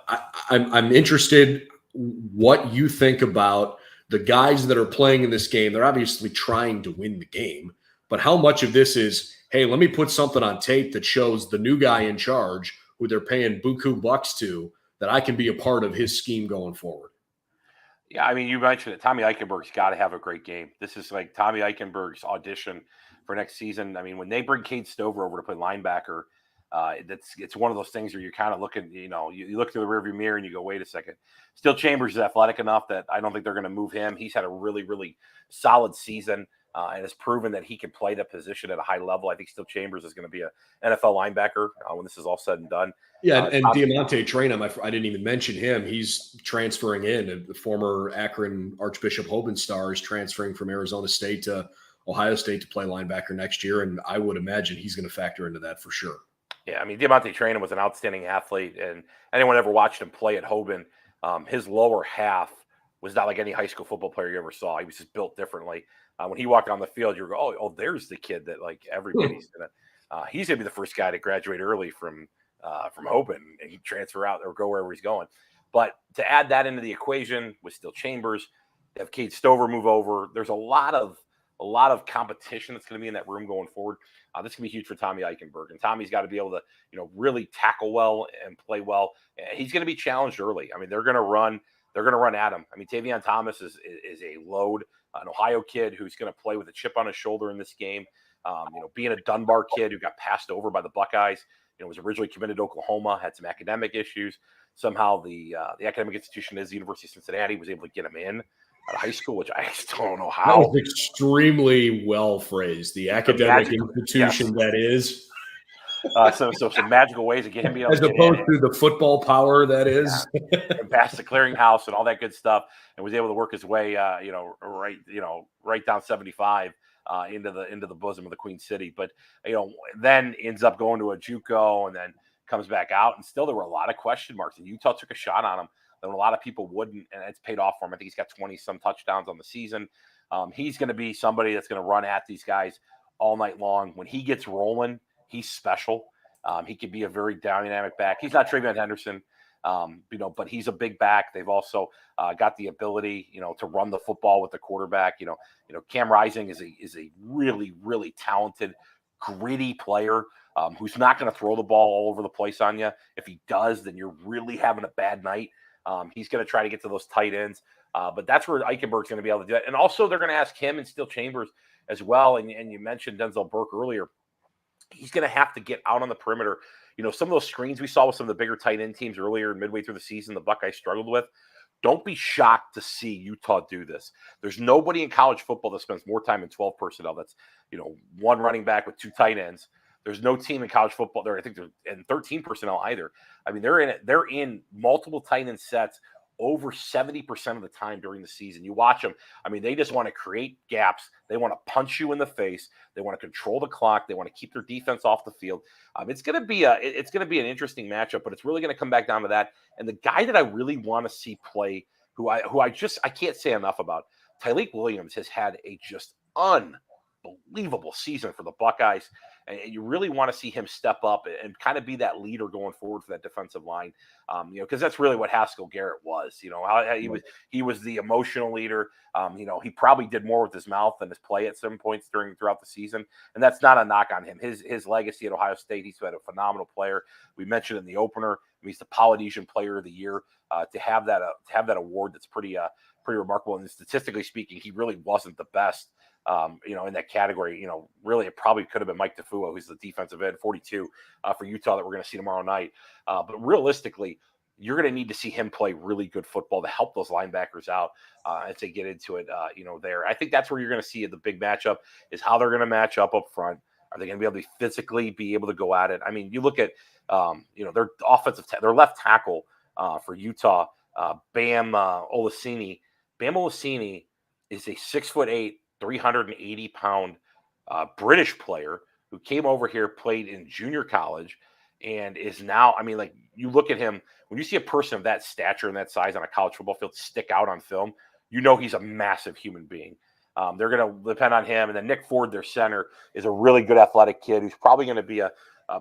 I'm interested what you think about the guys that are playing in this game. They're obviously trying to win the game, but how much of this is, hey, let me put something on tape that shows the new guy in charge who they're paying buku bucks to, that I can be a part of his scheme going forward. Yeah, I mean, you mentioned it. Tommy Eichenberg's got to have a great game. This is like Tommy Eichenberg's audition for next season. I mean, when they bring Cade Stover over to play linebacker, it's one of those things where you're kind of looking, you look through the rearview mirror and you go, wait a second. Still Chambers is athletic enough that I don't think they're going to move him. He's had a really, really solid season and has proven that he can play the position at a high level. I think Still Chambers is going to be an NFL linebacker when this is all said and done. Yeah, and Diamante Trainum, I didn't even mention him. He's transferring in. The former Akron Archbishop Hoban star is transferring from Arizona State to Ohio State to play linebacker next year, and I would imagine he's going to factor into that for sure. Yeah, I mean, Diamante Trainum was an outstanding athlete, and anyone ever watched him play at Hoban, his lower half was not like any high school football player you ever saw. He was just built differently. When he walked on the field, you go, oh, there's the kid that like everybody's he's gonna be the first guy to graduate early from Hoban and he transfer out or go wherever he's going. But to add that into the equation with Still Chambers, have Cade Stover move over. There's a lot of competition that's going to be in that room going forward. This can be huge for Tommy Eichenberg, and Tommy's got to be able to, really tackle well and play well. He's going to be challenged early. I mean, they're going to run at him. I mean, Tavion Thomas is a load, an Ohio kid who's going to play with a chip on his shoulder in this game. Being a Dunbar kid who got passed over by the Buckeyes, was originally committed to Oklahoma, had some academic issues. somehow the academic institution is the University of Cincinnati was able to get him in out of high school, which I just don't know That how. was extremely well phrased. The academic institution that is. So some magical ways to get him as opposed to the football power that is. And past the clearinghouse and all that good stuff, and was able to work his way, right down 75 into the bosom of the Queen City. But then ends up going to a JUCO and then comes back out, and still there were a lot of question marks. And Utah took a shot on him that a lot of people wouldn't, and it's paid off for him. I think he's got 20 some touchdowns on the season. He's going to be somebody that's going to run at these guys all night long. When he gets rolling, he's special. He could be a very dynamic back. He's not Travion Henderson, but he's a big back. They've also got the ability, to run the football with the quarterback. Cam Rising is a really, really talented, gritty player who's not going to throw the ball all over the place on you. If he does, then you're really having a bad night. He's going to try to get to those tight ends, but that's where Eichenberg's going to be able to do that. And also, they're going to ask him and Steele Chambers as well. And you mentioned Denzel Burke earlier. He's going to have to get out on the perimeter. Some of those screens we saw with some of the bigger tight end teams earlier midway through the season, the Buckeyes struggled with. Don't be shocked to see Utah do this. There's nobody in college football that spends more time in 12 personnel. That's, one running back with two tight ends. There's no team in college football there. I think they're in 13 personnel either. I mean, they're in multiple tight end sets over 70% of the time during the season. You watch them. I mean, they just want to create gaps. They want to punch you in the face. They want to control the clock. They want to keep their defense off the field. It's going to be an interesting matchup, but it's really going to come back down to that. And the guy that I really want to see play, who I can't say enough about, Tyleik Williams has had a just unbelievable season for the Buckeyes. And you really want to see him step up and kind of be that leader going forward for that defensive line, because that's really what Haskell Garrett was. How he was the emotional leader. He probably did more with his mouth than his play at some points throughout the season, and that's not a knock on him. His legacy at Ohio State, he's been a phenomenal player. We mentioned in the opener, he's the Polynesian Player of the Year. To have that award, that's pretty remarkable. And statistically speaking, he really wasn't the best. In that category, really it probably could have been Mike Tafua, who's the defensive end, 42 for Utah that we're going to see tomorrow night. But realistically, you're going to need to see him play really good football to help those linebackers out as they get into it, there. I think that's where you're going to see the big matchup is how they're going to match up front. Are they going to be able to physically be able to go at it? I mean, you look at, their their left tackle for Utah, Bam Olaseni. Bam Olaseni is a 6'8", 380-pound British player who came over here, played in junior college, and is now, you look at him, when you see a person of that stature and that size on a college football field stick out on film, he's a massive human being. They're going to depend on him. And then Nick Ford, their center, is a really good athletic kid who's probably going to be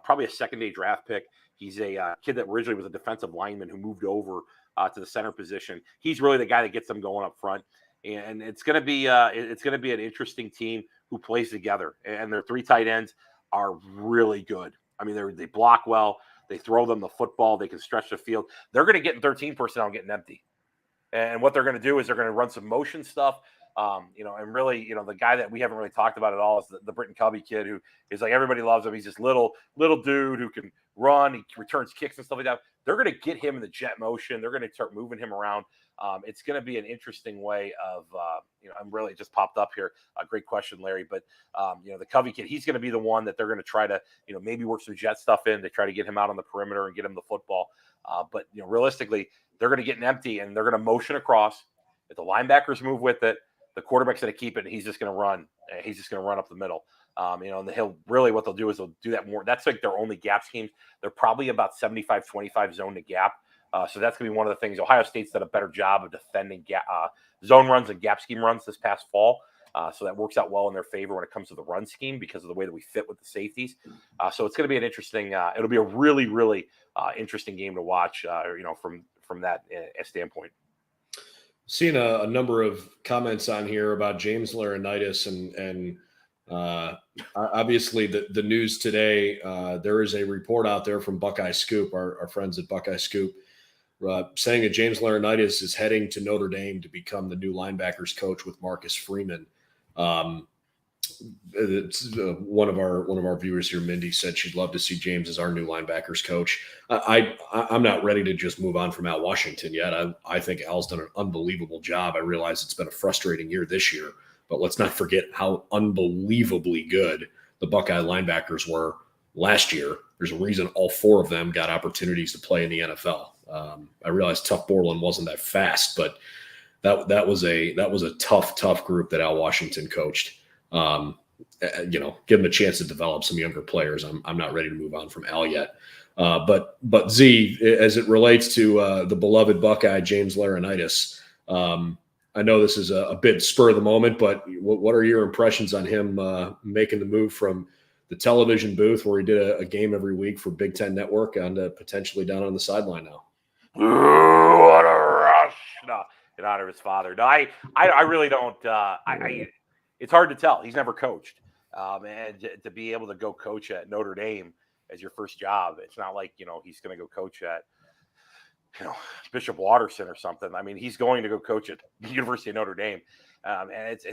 probably a second-day draft pick. He's a kid that originally was a defensive lineman who moved over to the center position. He's really the guy that gets them going up front. And it's going to be an interesting team who plays together. And their three tight ends are really good. I mean, they block well. They throw them the football. They can stretch the field. They're going to get in 13 personnel and getting empty. And what they're going to do is they're going to run some motion stuff. And really, the guy that we haven't really talked about at all is the Britton Covey kid, who is like, everybody loves him. He's this little dude who can run. He returns kicks and stuff like that. They're going to get him in the jet motion. They're going to start moving him around. It's going to be an interesting way of, I'm really just popped up here. A great question, Larry. But, the Covey kid, he's going to be the one that they're going to try to, maybe work some jet stuff in. They try to get him out on the perimeter and get him the football. But realistically, they're going to get an empty and they're going to motion across. If the linebackers move with it, the quarterback's going to keep it, and he's just going to run. He's just going to run up the middle. And what they'll do is they'll do that more. That's like their only gap schemes. They're probably about 75-25 zone to gap. So that's going to be one of the things. Ohio State's done a better job of defending zone runs and gap scheme runs this past fall. So that works out well in their favor when it comes to the run scheme because of the way that we fit with the safeties. So it's going to be an interesting. It'll be a really, really interesting game to watch. From that standpoint. Seeing a number of comments on here about James Laurinaitis and obviously the news today. There is a report out there from Buckeye Scoop, our friends at Buckeye Scoop, saying that James Laurinaitis is heading to Notre Dame to become the new linebackers coach with Marcus Freeman. one of our viewers here, Mindy, said she'd love to see James as our new linebackers coach. I'm not ready to just move on from Al Washington yet. I think Al's done an unbelievable job. I realize it's been a frustrating year this year, but let's not forget how unbelievably good the Buckeye linebackers were last year. There's a reason all 4 of them got opportunities to play in the NFL. I realize Tuff Borland wasn't that fast, but that was a tough group that Al Washington coached. Give him a chance to develop some younger players. I'm not ready to move on from Al yet. But Z, as it relates to the beloved Buckeye, James Laurinaitis, I know this is a bit spur of the moment, but what are your impressions on him making the move from the television booth where he did a game every week for Big Ten Network and potentially down on the sideline now? Ooh, what a rush! No, in honor of his father. No, I really don't. It's hard to tell. He's never coached, and to be able to go coach at Notre Dame as your first job, it's not like he's going to go coach at Bishop Watterson or something. I mean, he's going to go coach at the University of Notre Dame, and it's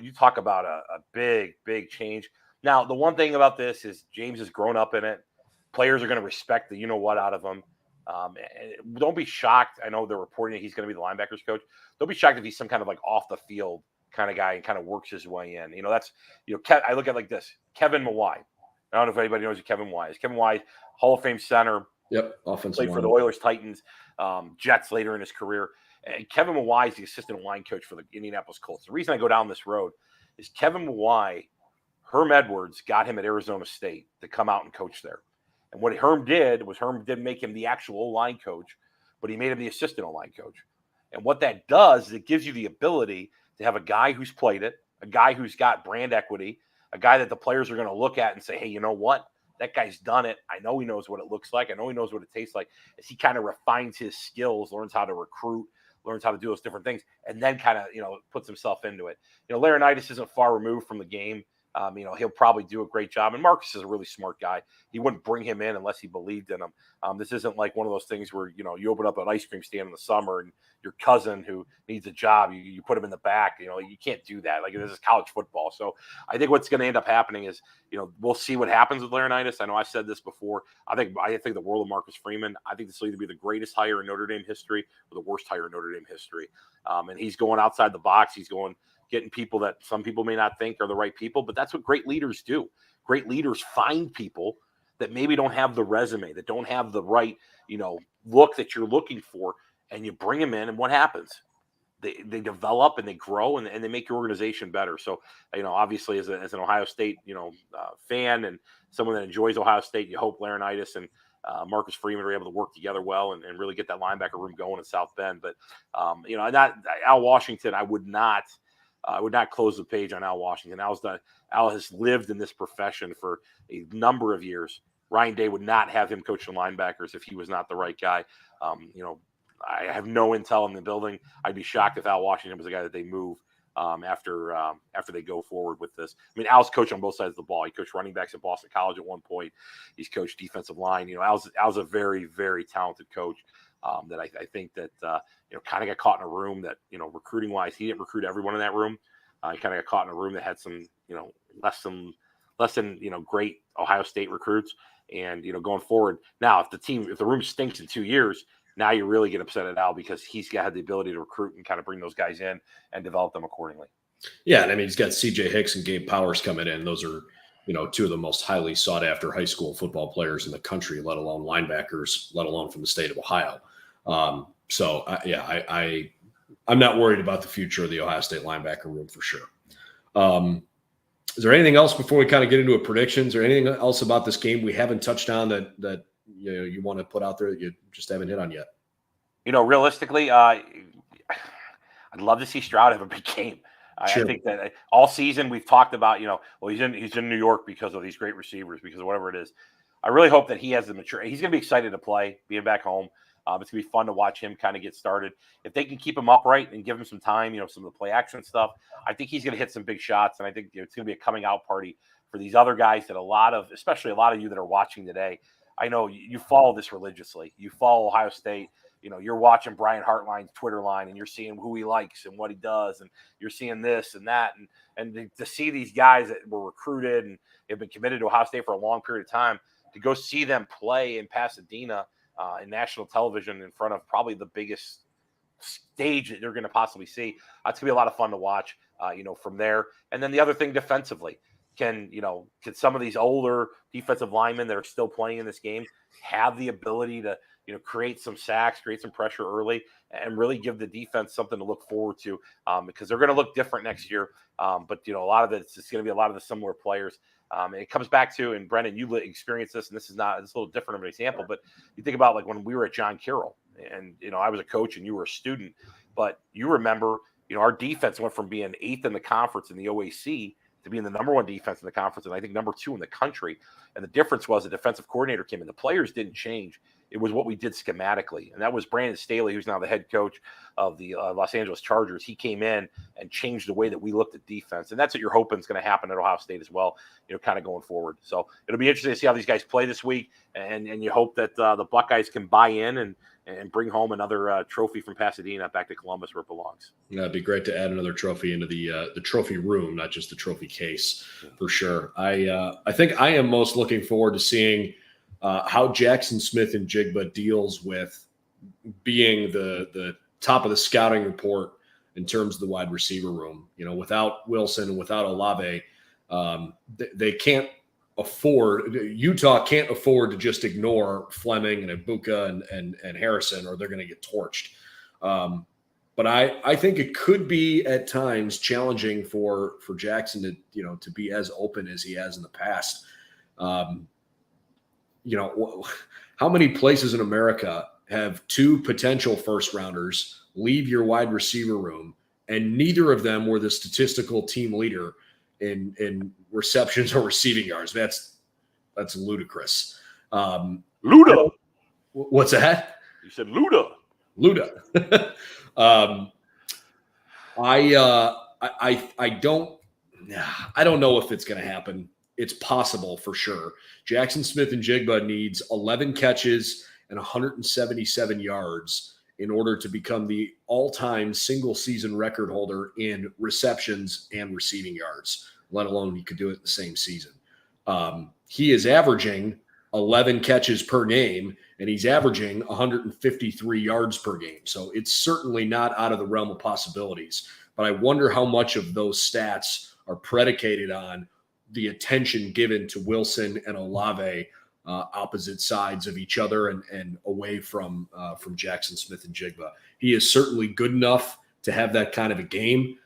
you talk about a big change. Now, the one thing about this is James has grown up in it. Players are going to respect the out of him. And don't be shocked. I know they're reporting that he's going to be the linebackers coach. Don't be shocked if he's some kind of like off the field kind of guy and kind of works his way in. That's I look at it like this. Kevin Mawai. I don't know if anybody knows who Kevin Mawai is. Kevin Mawai, Hall of Fame center. Yep, offensive played for the Oilers, Titans, Jets later in his career. And Kevin Mawai is the assistant line coach for the Indianapolis Colts. The reason I go down this road is Kevin Mawai, Herm Edwards got him at Arizona State to come out and coach there. And what Herm didn't make him the actual O-line coach, but he made him the assistant O-line coach. And what that does is it gives you the ability to have a guy who's played it, a guy who's got brand equity, a guy that the players are going to look at and say, hey, you know what? That guy's done it. I know he knows what it looks like. I know he knows what it tastes like. As he kind of refines his skills, learns how to recruit, learns how to do those different things, and then kind of, puts himself into it. Laurinaitis isn't far removed from the game. He'll probably do a great job. And Marcus is a really smart guy. He wouldn't bring him in unless he believed in him. This isn't like one of those things where, you open up an ice cream stand in the summer and your cousin who needs a job, you put him in the back. You can't do that. Like, this is college football. So I think what's going to end up happening is, we'll see what happens with Laurinaitis. I know I've said this before. I think the world of Marcus Freeman. I think this will either be the greatest hire in Notre Dame history or the worst hire in Notre Dame history. And he's going outside the box. He's getting people that some people may not think are the right people, but that's what great leaders do. Great leaders find people that maybe don't have the resume, that don't have the right, look that you're looking for, and you bring them in, and what happens? They develop and they grow and they make your organization better. So, obviously as an Ohio State, fan and someone that enjoys Ohio State, you hope Laurinaitis and Marcus Freeman are able to work together well and really get that linebacker room going in South Bend. But, not Al Washington, I would not close the page on Al Washington. Al has lived in this profession for a number of years. Ryan Day would not have him coaching linebackers if he was not the right guy. I have no intel in the building. I'd be shocked if Al Washington was the guy that they move after they go forward with this. I mean, Al's coached on both sides of the ball. He coached running backs at Boston College at one point. He's coached defensive line. Al's a very, very talented coach. That I think that kind of got caught in a room that recruiting wise he didn't recruit everyone in that room. He kind of got caught in a room that had some less than great Ohio State recruits. And going forward now, if the room stinks in 2 years, now you really get upset at Al because he's got the ability to recruit and kind of bring those guys in and develop them accordingly. Yeah, and I mean he's got C.J. Hicks and Gabe Powers coming in. Those are two of the most highly sought after high school football players in the country, let alone linebackers, let alone from the state of Ohio. I'm not worried about the future of the Ohio State linebacker room for sure. Is there anything else before we kind of get into predictions or anything else about this game we haven't touched on that you want to put out there that you just haven't hit on yet? Realistically, I'd love to see Stroud have a big game. Sure. I think that all season we've talked about, he's in New York because of these great receivers, because of whatever it is. I really hope that he has the maturity. He's going to be excited to play, being back home. It's going to be fun to watch him kind of get started. If they can keep him upright and give him some time, some of the play action stuff, I think he's going to hit some big shots. And I think it's going to be a coming out party for these other guys that especially a lot of you that are watching today. I know you follow this religiously. You follow Ohio State. you're watching Brian Hartline's Twitter line and you're seeing who he likes and what he does, and you're seeing this and that, and to see these guys that were recruited and have been committed to Ohio State for a long period of time, to go see them play in Pasadena in national television in front of probably the biggest stage that you're going to possibly see. It's going to be a lot of fun to watch, from there. And then the other thing defensively, can some of these older defensive linemen that are still playing in this game have the ability to, create some sacks, create some pressure early, and really give the defense something to look forward to, because they're going to look different next year. But, a lot of it's just going to be a lot of the similar players. And it comes back to, and Brendan, you experienced this, and it's a little different of an example, but you think about like when we were at John Carroll, and, I was a coach and you were a student, but you remember, our defense went from being 8th in the conference in the OAC to being the number 1 defense in the conference, and I think number 2 in the country. And the difference was the defensive coordinator came in. The players didn't change. It was what we did schematically. And that was Brandon Staley, who's now the head coach of the Los Angeles Chargers. He came in and changed the way that we looked at defense. And that's what you're hoping is going to happen at Ohio State as well, kind of going forward. So it'll be interesting to see how these guys play this week. And you hope that the Buckeyes can buy in and bring home another trophy from Pasadena back to Columbus where it belongs. Yeah, it'd be great to add another trophy into the trophy room, not just the trophy case, for sure. I think I am most looking forward to seeing how Jackson Smith-Njigba deals with being the top of the scouting report in terms of the wide receiver room. Without Wilson and without Olave, they can't afford. Utah can't afford to just ignore Fleming and Ibuka and Harrison, or they're going to get torched. But I think it could be at times challenging for Jackson to be as open as he has in the past. How many places in America have 2 potential first rounders leave your wide receiver room, and neither of them were the statistical team leader in receptions or receiving yards? That's ludicrous. Luda. What's that? You said Luda. Luda. I don't know if it's going to happen. It's possible for sure. Jackson Smith-Njigba needs 11 catches and 177 yards in order to become the all-time single-season record holder in receptions and receiving yards, let alone he could do it in the same season. He is averaging 11 catches per game, and he's averaging 153 yards per game. So it's certainly not out of the realm of possibilities. But I wonder how much of those stats are predicated on the attention given to Wilson and Olave, opposite sides of each other and away from Jackson Smith-Njigba. He is certainly good enough to have that kind of a game.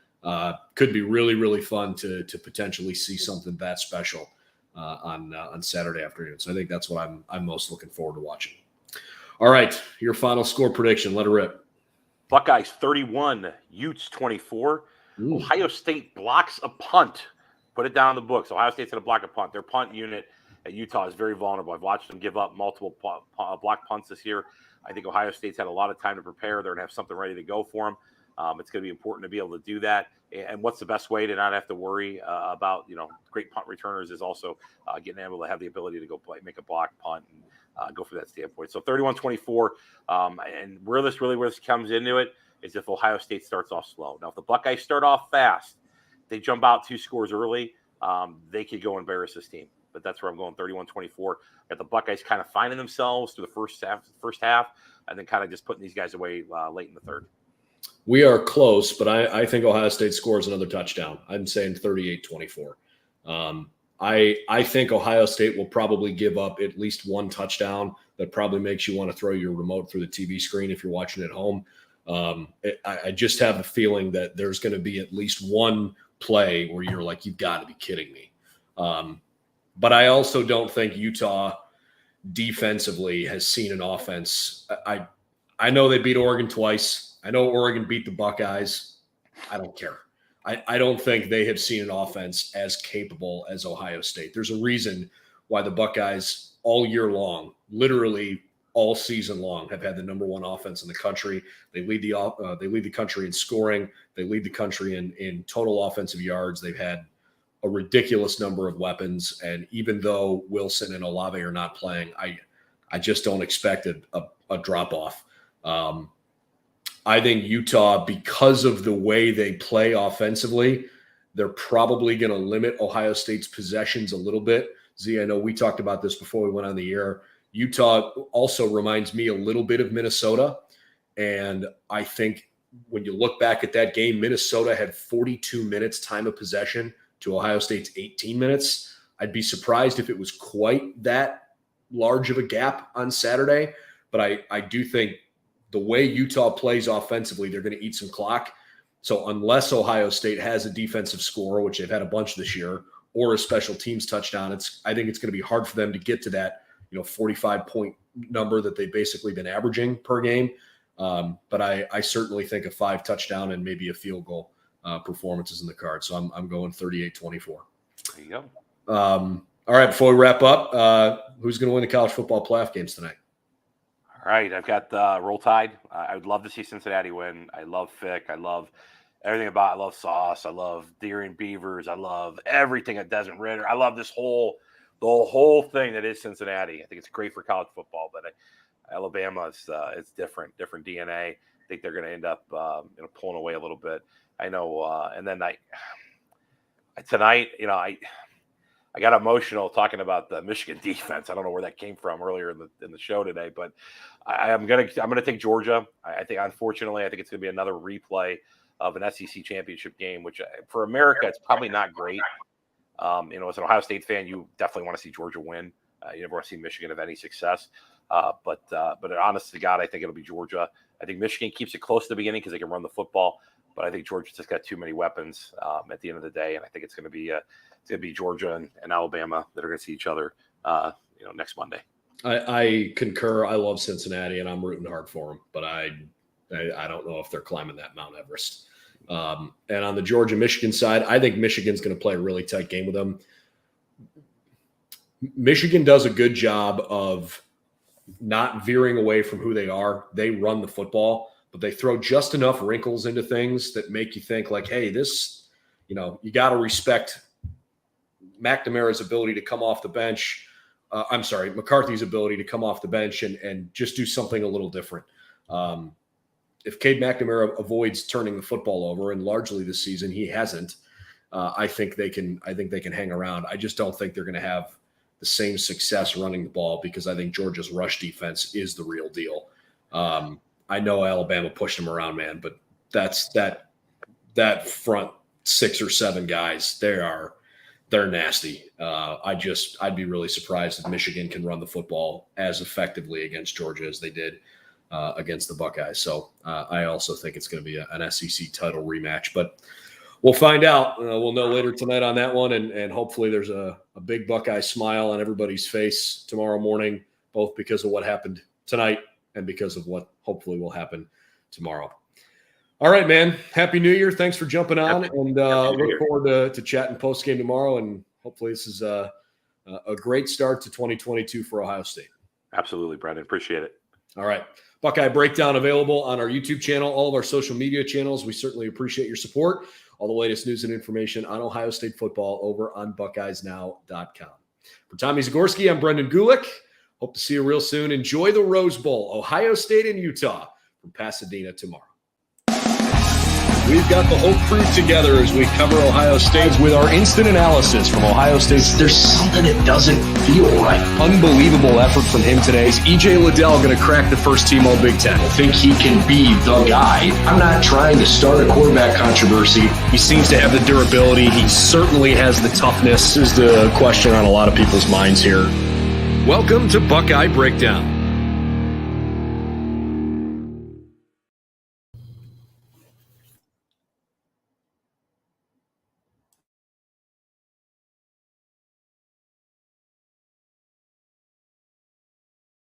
Could be really, really fun to potentially see something that special on Saturday afternoon. So I think that's what I'm most looking forward to watching. All right, your final score prediction. Let it rip. Buckeyes 31, Utes 24. Ooh. Ohio State blocks a punt. Put it down in the books. Ohio State's going to block a punt. Their punt unit at Utah is very vulnerable. I've watched them give up multiple block punts this year. I think Ohio State's had a lot of time to prepare. They're going to have something ready to go for them. It's going to be important to be able to do that. And what's the best way to not have to worry about, great punt returners is also getting able to have the ability to go make a block punt and go for that standpoint. So 31-24. And where this comes into it is if Ohio State starts off slow. Now, if the Buckeyes start off fast, they jump out 2 scores early, they could go embarrass this team. But that's where I'm going, 31-24. Got the Buckeyes kind of finding themselves through the first half, and then kind of just putting these guys away late in the third. We are close, but I think Ohio State scores another touchdown. I'm saying 38-24. I think Ohio State will probably give up at least one touchdown that probably makes you want to throw your remote through the TV screen if you're watching at home. I just have a feeling that there's going to be at least one play where you're like, you've got to be kidding me. But I also don't think Utah defensively has seen an offense. I know they beat Oregon twice. I know Oregon beat the Buckeyes. I don't care. I don't think they have seen an offense as capable as Ohio State. There's a reason why the Buckeyes all year long, literally all season long, have had the number 1 offense in the country. They lead the country in scoring. They lead the country in total offensive yards. They've had a ridiculous number of weapons. And even though Wilson and Olave are not playing, I just don't expect a drop off. I think Utah, because of the way they play offensively, they're probably going to limit Ohio State's possessions a little bit. Z, I know we talked about this before we went on the air. Utah also reminds me a little bit of Minnesota. And I think when you look back at that game, Minnesota had 42 minutes time of possession to Ohio State's 18 minutes. I'd be surprised if it was quite that large of a gap on Saturday. But I do think the way Utah plays offensively, they're going to eat some clock. So unless Ohio State has a defensive score, which they've had a bunch this year, or a special teams touchdown, I think it's going to be hard for them to get to that 45-point number that they've basically been averaging per game. But I certainly think a 5 touchdown and maybe a field goal performance is in the card. So I'm going 38-24. There you go. All right, before we wrap up, who's going to win the college football playoff games tonight? All right, I've got Roll Tide. I would love to see Cincinnati win. I love Fick. I love everything about it. I love Sauce. I love Deer and Beavers. I love everything at Desmond Ritter. I love the whole thing that is Cincinnati. I think it's great for college football, but Alabama is different DNA. I think they're going to end up pulling away a little bit. I know, and then tonight, I got emotional talking about the Michigan defense. I don't know where that came from earlier in the show today, but I'm gonna take Georgia. I think, unfortunately, it's gonna be another replay of an SEC championship game, which for America it's probably not great. As an Ohio State fan, you definitely want to see Georgia win. You never want to see Michigan have any success. But honest to God, I think it'll be Georgia. I think Michigan keeps it close at the beginning because they can run the football, but I think Georgia's just got too many weapons at the end of the day, and I think it's going to be Georgia and Alabama that are going to see each other, next Monday. I concur. I love Cincinnati, and I'm rooting hard for them, but I don't know if they're climbing that Mount Everest. And on the Georgia-Michigan side, I think Michigan's going to play a really tight game with them. Michigan does a good job of not veering away from who they are. They run the football, but they throw just enough wrinkles into things that make you think like, hey, this, you got to respect McNamara's ability to come off the bench. McCarthy's ability to come off the bench and just do something a little different. If Cade McNamara avoids turning the football over, and largely this season he hasn't, I think they can hang around. I just don't think they're going to have the same success running the ball because I think Georgia's rush defense is the real deal. I know Alabama pushed them around, man, but that's that front 6 or 7 guys. They're nasty. I'd be really surprised if Michigan can run the football as effectively against Georgia as they did against the Buckeyes. So I also think it's going to be an SEC title rematch, but we'll find out. We'll know later tonight on that one, and hopefully there's a big Buckeye smile on everybody's face tomorrow morning, both because of what happened tonight and because of what hopefully will happen tomorrow. All right, man. Happy New Year. Thanks for jumping on, and look forward to chatting post-game tomorrow, and hopefully this is a great start to 2022 for Ohio State. Absolutely, Brendan. Appreciate it. All right. Buckeye Breakdown available on our YouTube channel, all of our social media channels. We certainly appreciate your support. All the latest news and information on Ohio State football over on BuckeyesNow.com. For Tommy Zagorski, I'm Brendan Gulick. Hope to see you real soon. Enjoy the Rose Bowl, Ohio State and Utah from Pasadena tomorrow. We've got the whole crew together as we cover Ohio State with our instant analysis from Ohio State. There's something that doesn't feel right. Unbelievable effort from him today. Is E.J. Liddell going to crack the first team All Big Ten? I think he can be the guy. I'm not trying to start a quarterback controversy. He seems to have the durability. He certainly has the toughness. This is the question on a lot of people's minds here. Welcome to Buckeye Breakdown.